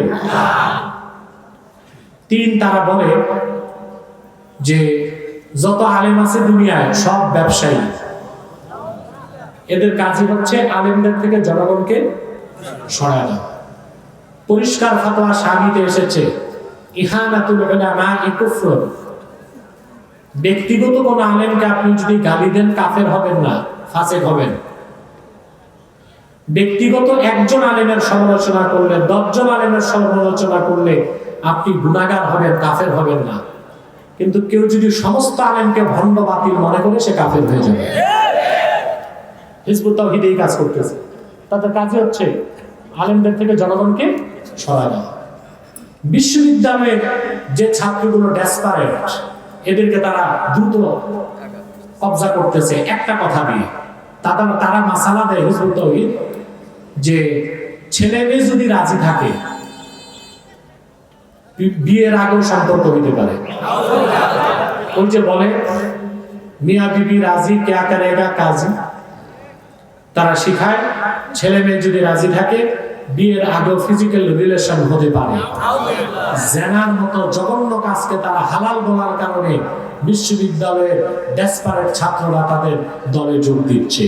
তিন, তারা বলে যে যত আলেম আছে দুনিয়ায় সব ব্যবসায়ী। এদের কাজই হচ্ছে আলেমদের থেকে জনগণকে সরায় না। পরিষ্কার ফতোয়া শামিতে এসেছে, ইহানাতুল উলামা কুফর। ব্যক্তিগত কোন আলেমকে আপনি যদি গালি দেন কাফের হবেন না, ফাসিক হবেন। ব্যক্তিগত একজন আলেমের সমালোচনা করলে, 10 জন আলেমের সমালোচনা করলে আপনি গুনাহগার হবেন, কাফের হবেন না। কিন্তু কেউ যদি সমস্ত আলেমকে ভণ্ড বাতিল মনে করে, সে কাফের হয়ে যাবে। হিজবুত তাওহীদ এই কাজ করতেছে। তাদের কাজই হচ্ছে আলেমদের থেকে জনগণকে সরানো। বিশ্ববিদ্যালয়ের যে ছাত্রগুলো ডেসপারেট, এদেরকে তারা দ্রুত কবজা করতেছে একটা কথা দিয়ে। তারা মাসালা দেয় হিজবুত তাওহীদ যে ছেলে মেয়ে যদি রাজি থাকে, বিয়ের আগেও সম্পর্ক হইতে পারে। ওই যে বলে মিয়া বিবি রাজি ক্যা করেগা কাজী, তারা শিখায় ছেলে মেয়ে যদি রাজি থাকে বিয়ের আগেও ফিজিক্যাল রিলেশন হতে পারে। জেনার মতো জঘন্য কাজকে তারা হালাল বলার কারণে বিশ্ববিদ্যালয়ের ডেসপারেট ছাত্ররা তাদের দলে যোগ দিচ্ছে।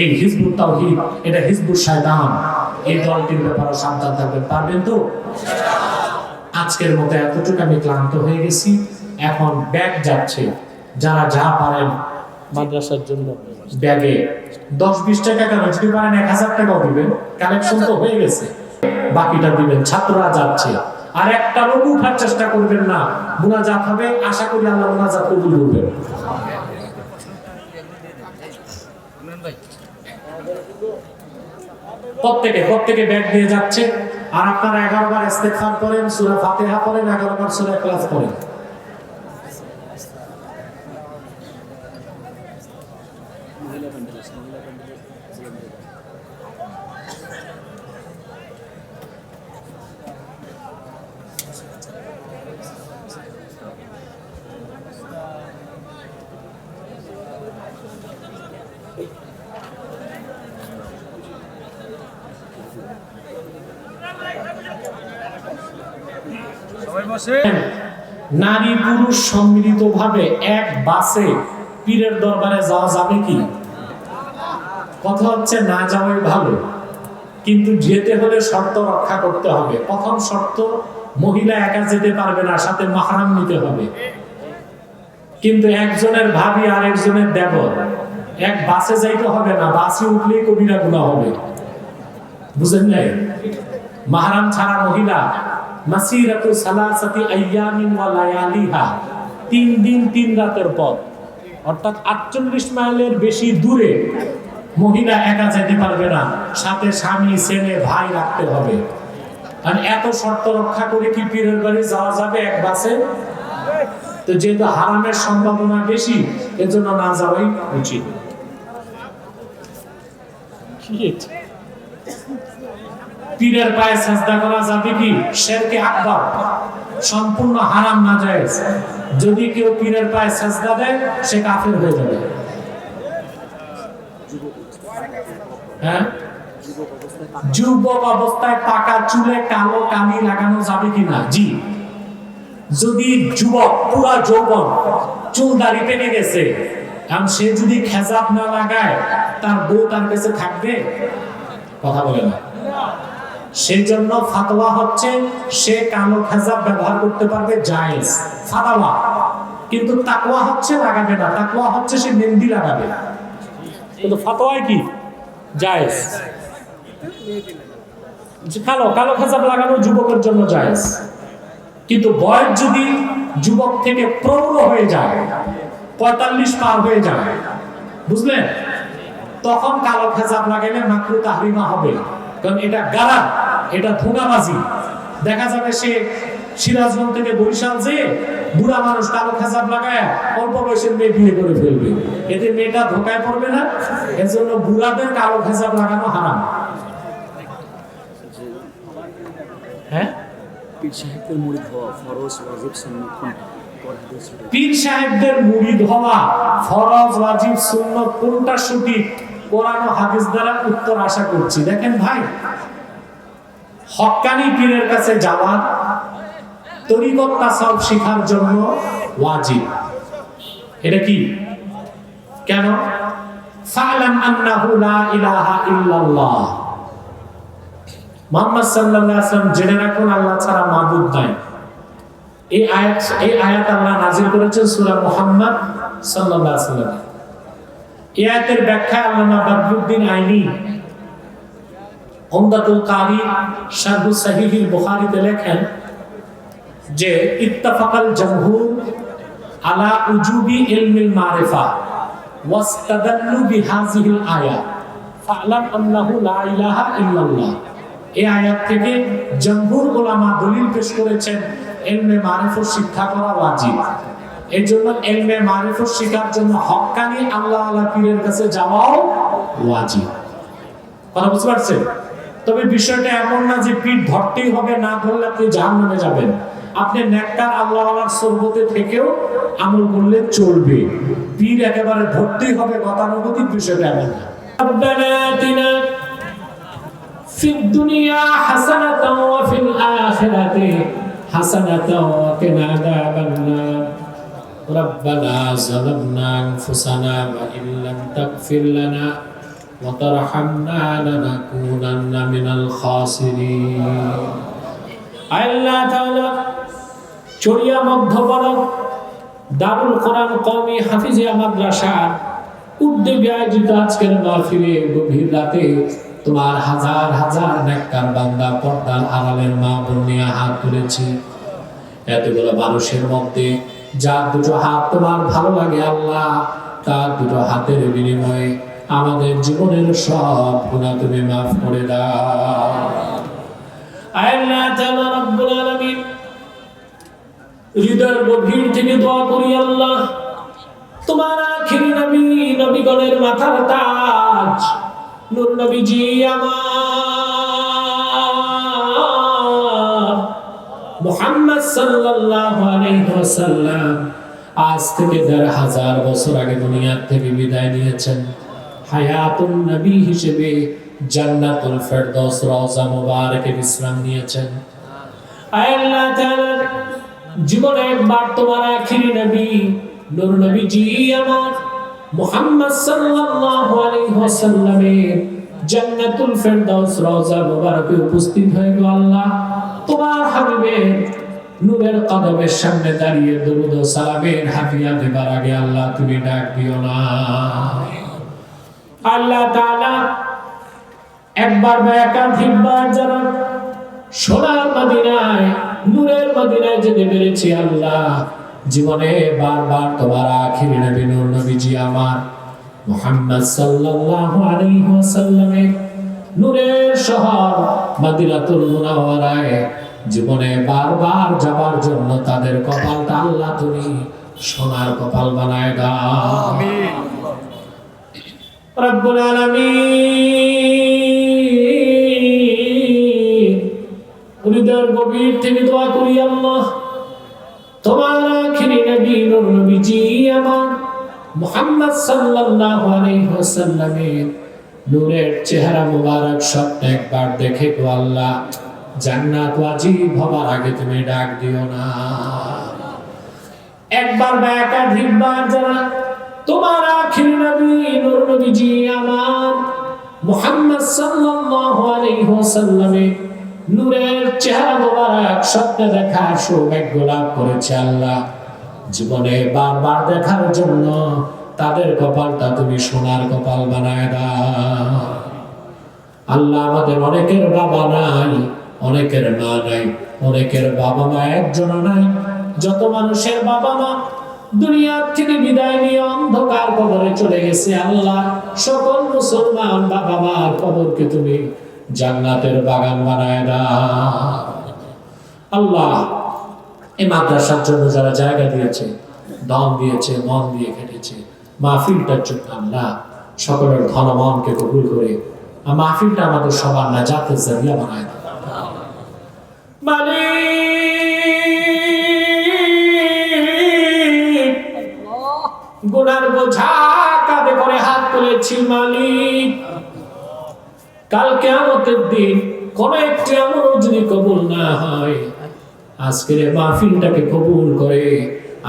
এই হিজবুত তাওহীদ, এটা হিজবুত শয়তান। এই দলটির ব্যাপারে সাবধান থাকবেন, পারবেন তো? আজকের মতো এতটুকু আমি ক্লান্ত হয়ে গেছি। এখন ব্যাগ যাচ্ছে, যারা যা পারেন মাদ্রাসার জন্য ব্যাগে 10-20 টাকা কেন, যদি পারেন 1000 টাকাও দিবেন, কালেকশন তো হয়ে গেছে, বাকিটা দিবেন। ছাত্ররা যাচ্ছে, আর একটা লোক উঠার চেষ্টা করবেন না। মুনাজাত হবে, আশা করি আল্লাহ মুনাজাত কবুল করবেন। প্রত্যেকে ব্যাগ নিয়ে যাচ্ছে, আর আপনারা 11 বার ইস্তেগফার করেন, সূরা ফাতিহা পড়েন, 11 বার সূরা ইখলাস পড়েন। নারী পুরুষ সম্মিলিতভাবে এক বাসে পীরের দরবারে যাওয়া যাবে কি? কথা হচ্ছে না যাওয়াই ভালো, কিন্তু যেতে হলে শর্ত রক্ষা করতে হবে। প্রথম শর্ত, মহিলা একা যেতে পারবে না, সাথে মাহরাম নিতে হবে। কিন্তু একজনের ভাবি আর একজনের দেবর, এক বাসে যাইতে হবে না, বাসে উঠলেই কবিরা গুনাহ হবে। বুঝেন নাই? মাহরাম ছাড়া মহিলা মাসিরাতু সালাসাতি আইয়ামিন ওয়া লায়ালিহা, 3 দিন 3 রাতের পথ, অর্থাৎ 48 মাইলের বেশি দূরে মহিলা একা যেতে পারবে না, সাথে স্বামী ছেলে ভাই রাখতে হবে। আর এত শর্ত রক্ষা করে কি পীরের বাড়ি যাওয়া যাবে এক বাসে? তো যেহেতু হারামের সম্ভাবনা বেশি, এজন্য না যাওয়াই উচিত। পীরের পায়ে সাজদা করা যাবে কি? শিরকে আকবার, সম্পূর্ণ হারাম, নাজায়েজ। যদি কেউ পীরের পায়ে সাজদা দেয়, সে কাফের হয়ে যাবে। হ্যাঁ, যুবক অবস্থায় পাকা চুলে কালো কালি লাগানো যাবে কিনা? জি। যদি যুবক পুরা যৌবন চুল দাড়ি পেকে গেছে, কারণ সে যদি খেজাব না লাগায়, তার বউ তার কাছে থাকবে? কথা বলে না। সেই জন্য ফাতোয়া হচ্ছে সে কালো খেজাব ব্যবহার করতে পারবে, জায়েজ ফাতোয়া। কিন্তু তাকওয়া হচ্ছে লাগাবে না, তাকওয়া হচ্ছে সে মেহেন্দি লাগাবে। কিন্তু ফাতোয়ায় কি? জায়েজ। কালো খেজাব লাগানো যুবকের জন্য জায়েজ। কিন্তু বয়স যদি যুবক থেকে প্রৌঢ় হয়ে যায়, 45 পার হয়ে যায়, বুঝলেন, তখন কালো খেজাব লাগাইলে মাকরুহ তাহরিমা হবে। কারণ এটা গারা, এটা ধোঁকাবাজি। দেখা যাবে সে সিরাজগঞ্জ থেকে বরিশাল যেয়ে বুড়া মানুষ কালো খেজাব লাগায় অল্প বয়সের মেয়ে বিয়ে করে ফেলবে, এতে মেয়েটা ধোঁকায় পড়বে না? এজন্য বুড়াদের কালো খেজাব লাগানো হারাম। হ্যাঁ, পীর সাহেবদের মুরিদ হওয়া ফরজ ওয়াজিব সুন্নাত কোনটা? পীর সাহেবদের মুরিদ হওয়া ফরজ ওয়াজিব সুন্নাত কোনটা সঠিক? কোরআন ও হাদিস দ্বারা উত্তর আশা করছি। দেখেন ভাই, হক্কানি পীরের কাছে যাওয়া তরিকত তাসাউফ শিখার জন্য ওয়াজিব। এটা কি? কেন? ফালাম আন্নাহু লা ইলাহা ইল্লাল্লাহ, মুহাম্মদ সাল্লাল্লাহু আলাইহি ওয়াসাল্লাম জেনে রাখুন আল্লাহ ছাড়া মাবুদ নাই। এই আয়াত আল্লাহ নাযিল করেছেন সূরা মুহাম্মদ সাল্লাল্লাহু আলাইহি ওয়াসাল্লাম। এই আয়াতের ব্যাখ্যা আল্লামা বদরুদ্দিন আইনি উমদাতুল কারি শারহু সাহিহুল বুখারীতে লেখেন, যে ইত্তাফাকাল জামহুর আলা উজুবি ইলমিল মারিফা ওয়াস্তাদাল্লু বিহাযিহিল আয়াত ফা'লাম আন্নাহু লা ইলাহা ইল্লাল্লাহ। এই আয়াত থেকে জমহুর উলামা দলিল পেশ করেছেন ইলমে মারিফত শিক্ষা করা ওয়াজিব। এই জন্য ইলমে মারিফত শেখার জন্য হক্কানি আল্লাহ আল্লাহ পীরের কাছে যাওয়াও ওয়াজিব। কথা বুঝতে পারছেন? তবে বিষয়টা এমন না যে পীর ধরতেই হবে, না ধরলে আপনি জাহান্নামে যাবেন। আপনি নেককার আল্লাহ আল্লাহর সোহবতে থেকেও আমল করলে চলবে। পীর একেবারে ধরতেই হবে গতানুগতিক বিষয়টা এমন না। রব্বানা আতিনা ফিদ দুনিয়া হাসানাতাও ওয়া ফিল আখিরাতি হাসানাতাও ওয়া কিনা আযাবান নার। রব্বানা যালামনা আনফুসানা ওয়া ইন লাম তাগফির লানা ওয়া তারহামনা লানাকুনান্না মিনাল খাসিরিন। আল্লাহ তাআলা চড়িয়া মধ্যপাড়া দারুল কোরআন কওমি হাফিজিয়া মাদ্রাসা উদ্যোগে আয়োজিত আজকের মাহফিলে গভীর রাতে তোমার হাজার হাজার নেককার বান্দা পর্দার আড়ালের মা বোন নিয়ে হাত তুলেছি। এতগুলো মানুষের মধ্যে যার দুটো হাত তোমার ভালো লাগে আল্লাহ, তার দুটো হাতের বিনিময়ে আমাদের জীবনের সব গুনাহ তুমি মাফ করে দাও। আল্লাহ তাআলা রব্বুল আলামিন হৃদয়ের গভীর থেকে দোয়া করি আল্লাহ, তোমার আখিরি নবী নবীগণের মাথার তাজ নূর নবীজি আমার মুহাম্মদ সাল্লাল্লাহু আলাইহি ওয়াসাল্লাম আজ থেকে ১৫০০ বছর আগে দুনিয়া থেকে বিদায় নিয়েছেন। হায়াতুন নবী হিসেবে জান্নাতুল ফেরদৌস রওজা মুবারকে বিশ্রাম নিয়েছেন। আল্লাহ তাআলা জীবনে একবার তোমার আখিরি নবী নূর নবীজি আমার মুহাম্মদ সাল্লাল্লাহু আলাইহি ওয়াসাল্লামের জান্নাতুল ফেরদৌস রওজা মুবারকে উপস্থিত হয়ে গো আল্লাহ, তোমার হাবিবের নূরের কদমের সামনে দাঁড়িয়ে দরুদ ও সালামের হাদিয়া দেবার আগে আল্লাহ তুমি ডাক দিও না। আল্লাহ তাআলা একবার বা একাধিকবার যারা সোনার মদিনায় নূরের মদিনায় যেতে পেরেছি আল্লাহ, জীবনে বারবার তোমার আখিরি নবী নূর নবীজি আমার মুহাম্মদ সাল্লাল্লাহু আলাইহি ওয়াসাল্লামের নূরের শহর মদিনাতুল মুনাওয়ারায় জীবনে বারবার যাবার জন্য তাদের কপালটা আল্লাহ তুমি সোনার কপাল বানায় দাও। আমিন রব্বুল আলামিন। হৃদয়ের গভীর থেকে দোয়া করি আল্লাহ, তোমার আখিরি নবী নূর নবীজি আমার মুহাম্মদ সাল্লাল্লাহু আলাইহি ওয়াসাল্লামের নূরের চেহারা মুবারক স্বপ্নে একবার দেখে গো আল্লাহ, জান্নাত ওয়াজিব হবার আগে তুমি ডাক দিও না। একবার বা একাধিকবার যারা তোমার আখিরি নবী নূর নবীজি আমার মুহাম্মদ সাল্লাল্লাহু আলাইহি ওয়াসাল্লামের নূরের চেহারা মোবারক স্বপ্নে দেখার সৌভাগ্য লাভ করেছে আল্লাহ, জীবনে বারবার দেখার জন্য তাদের কপালটা তুমি সোনার কপাল বানায় দাও। আল্লাহ আমাদের অনেকের বাবা নাই, অনেকের মা নাই, অনেকের বাবা মা একজনও নাই। যত মানুষের বাবা মা দুনিয়ার থেকে বিদায় নিয়ে অন্ধকার কবরে চলে গেছে আল্লাহ, সকল মুসলমান বাবা মার কবরকে তুমি জান্নাতের বাগান বানায় দাও। আল্লাহ এই মাদ্রাসার জন্য যারা জায়গা দিয়েছে, দম দিয়েছে, মন দিয়ে কেটেছে মাহফিলটার জন্য আল্লাহ সকলের ধন মনকে কবুল করে মাহফিলটা আমাদের সবার নাজাতের জরিয়া বানায় দাও। মালিক গুনার বোঝা কাঁধে করে হাত তুলেছি মালিক, কাল কিয়ামতের দিন কোন একটি আমল যদি কবুল না হয়, আজকের মাহফিলটাকে কবুল করে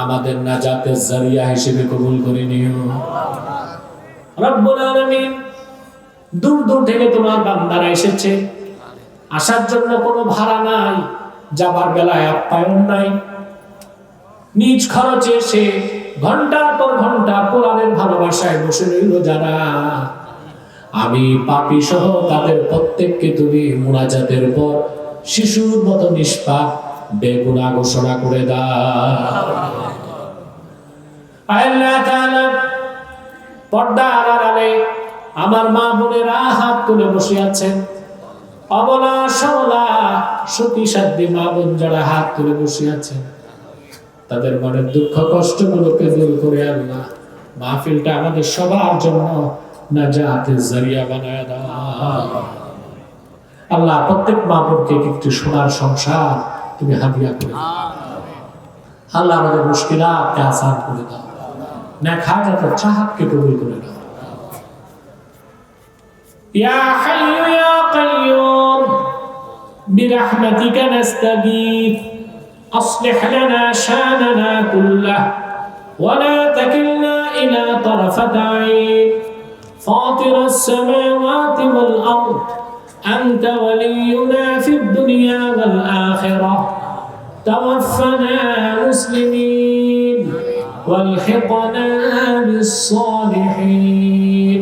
আমাদের নাজাতের জরিয়া হিসেবে কবুল করে নিও রব্বুল আলামিন। দূর দূর থেকে তোমার বান্দারা এসেছে, আসার জন্য কোনো ভাড়া নাই, যাবার বেলায় আপ্যায়ন নাই, নিজ খরচে এসে ঘন্টার পর ঘন্টা কোরআনের ভালোবাসায় বসে রইল যারা, আমি পাপী সহ তাদের প্রত্যেককে তুমি মুনাজাতের পর শিশুর মতো নিষ্পাপ বেগুনাহ ঘোষণা করে দাও। আল্লাহ তাআলা পর্দার আড়ালে আমার মা বোনেরা হাত তুলে বসে আছেন, অবলা সবলা সতী সাধ্যী মা বোন যারা হাত তুলে বসে আছেন, তাদের মনের দুঃখ কষ্টগুলোকে দূর করে আল্লাহ মাহফিলটা আমাদের সবার জন্য নাজাতের জরিয়া বানায় দাও। আল্লাহ প্রত্যেক মা বোনকে একটু সোনার সংসার তুমি হাদিয়া করে দাও। আল্লাহ আমাদের মুশকিলাতকে আসান করে দাও, নেক হাজাতের চাহাতকে কবুল করে দাও। ইয়া হাইয়ু ইয়া কাইয়ুম বিরহমাতিকা নাস্তাগীথ أصلح لنا شأننا كله ولا تكلنا إلى طرفة عين فاطر السماوات والأرض أنت ولينا في الدنيا والآخرة توفنا مسلمين والحقنا بالصالحين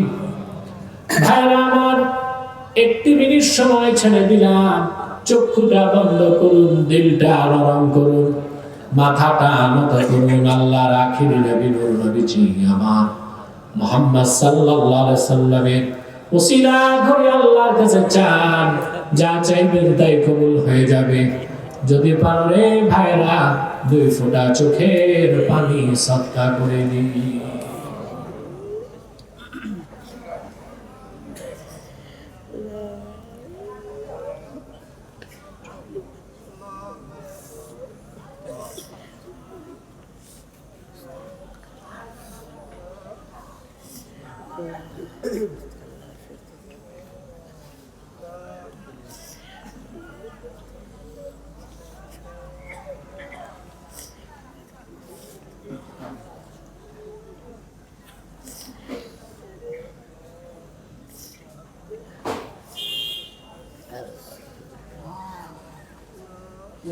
ভাইরা আমার একটি মিনিট সময় ছেড়ে দিলাম, চক্ষুটা বন্ধ করুন, দিলটা নরম করুন, মাথাটা নত করুন। আল্লাহর আখিরি নবী নূর নবীজি আমার মুহাম্মদ সাল্লাল্লাহু আলাইহি সাল্লামের ওসিলা ধরে আল্লাহর কাছে চান, যা চাইবেন তাই কবুল হয়ে যাবে। যদি পারে ভাইরা 2 ফোঁটা চোখের পানি সদকা করে দিই।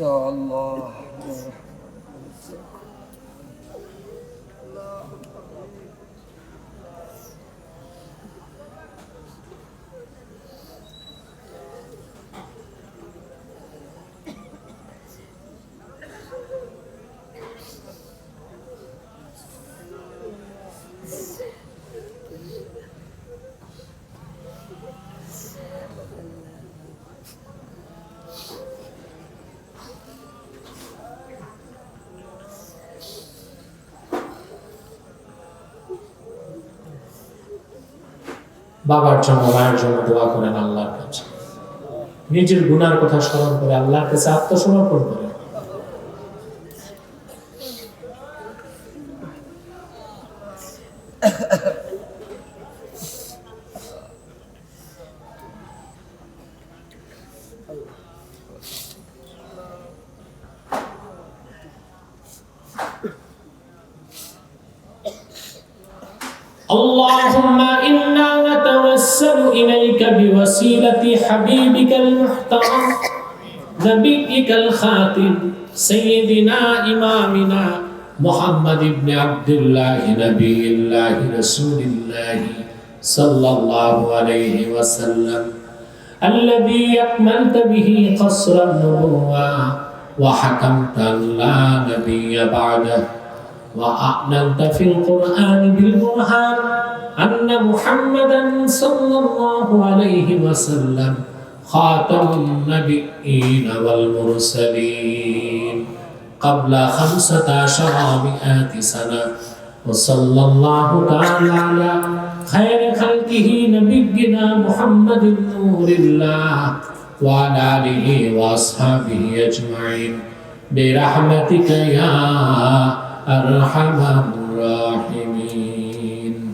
Ya Allah. বাবার জন্য মায়ের জন্য দোয়া করেন আল্লাহর কাছে, নিজের গুনার কথা স্মরণ করে আল্লাহর কাছে আত্মসমর্পণ করেন। اللهم إنا نتوسل إليك بوسيلة حبيبك المحترم نبيك الخاتم سيدنا إمامنا محمد بن عبد الله نبي الله رسول الله صلى الله عليه وسلم الذي أكملت به قصر النبوة وحكمت أن لا نبي بعده وأعلنت في القرآن بالبرهان أن محمدا صلى الله عليه وسلم خاتم النبيين والمرسلين قبل 1500 سنة وصلى الله تعالى على خير خلقه نبينا محمد نور الله وعلى آله وأصحابه أجمعين برحمتك يا أرحم الراحمين.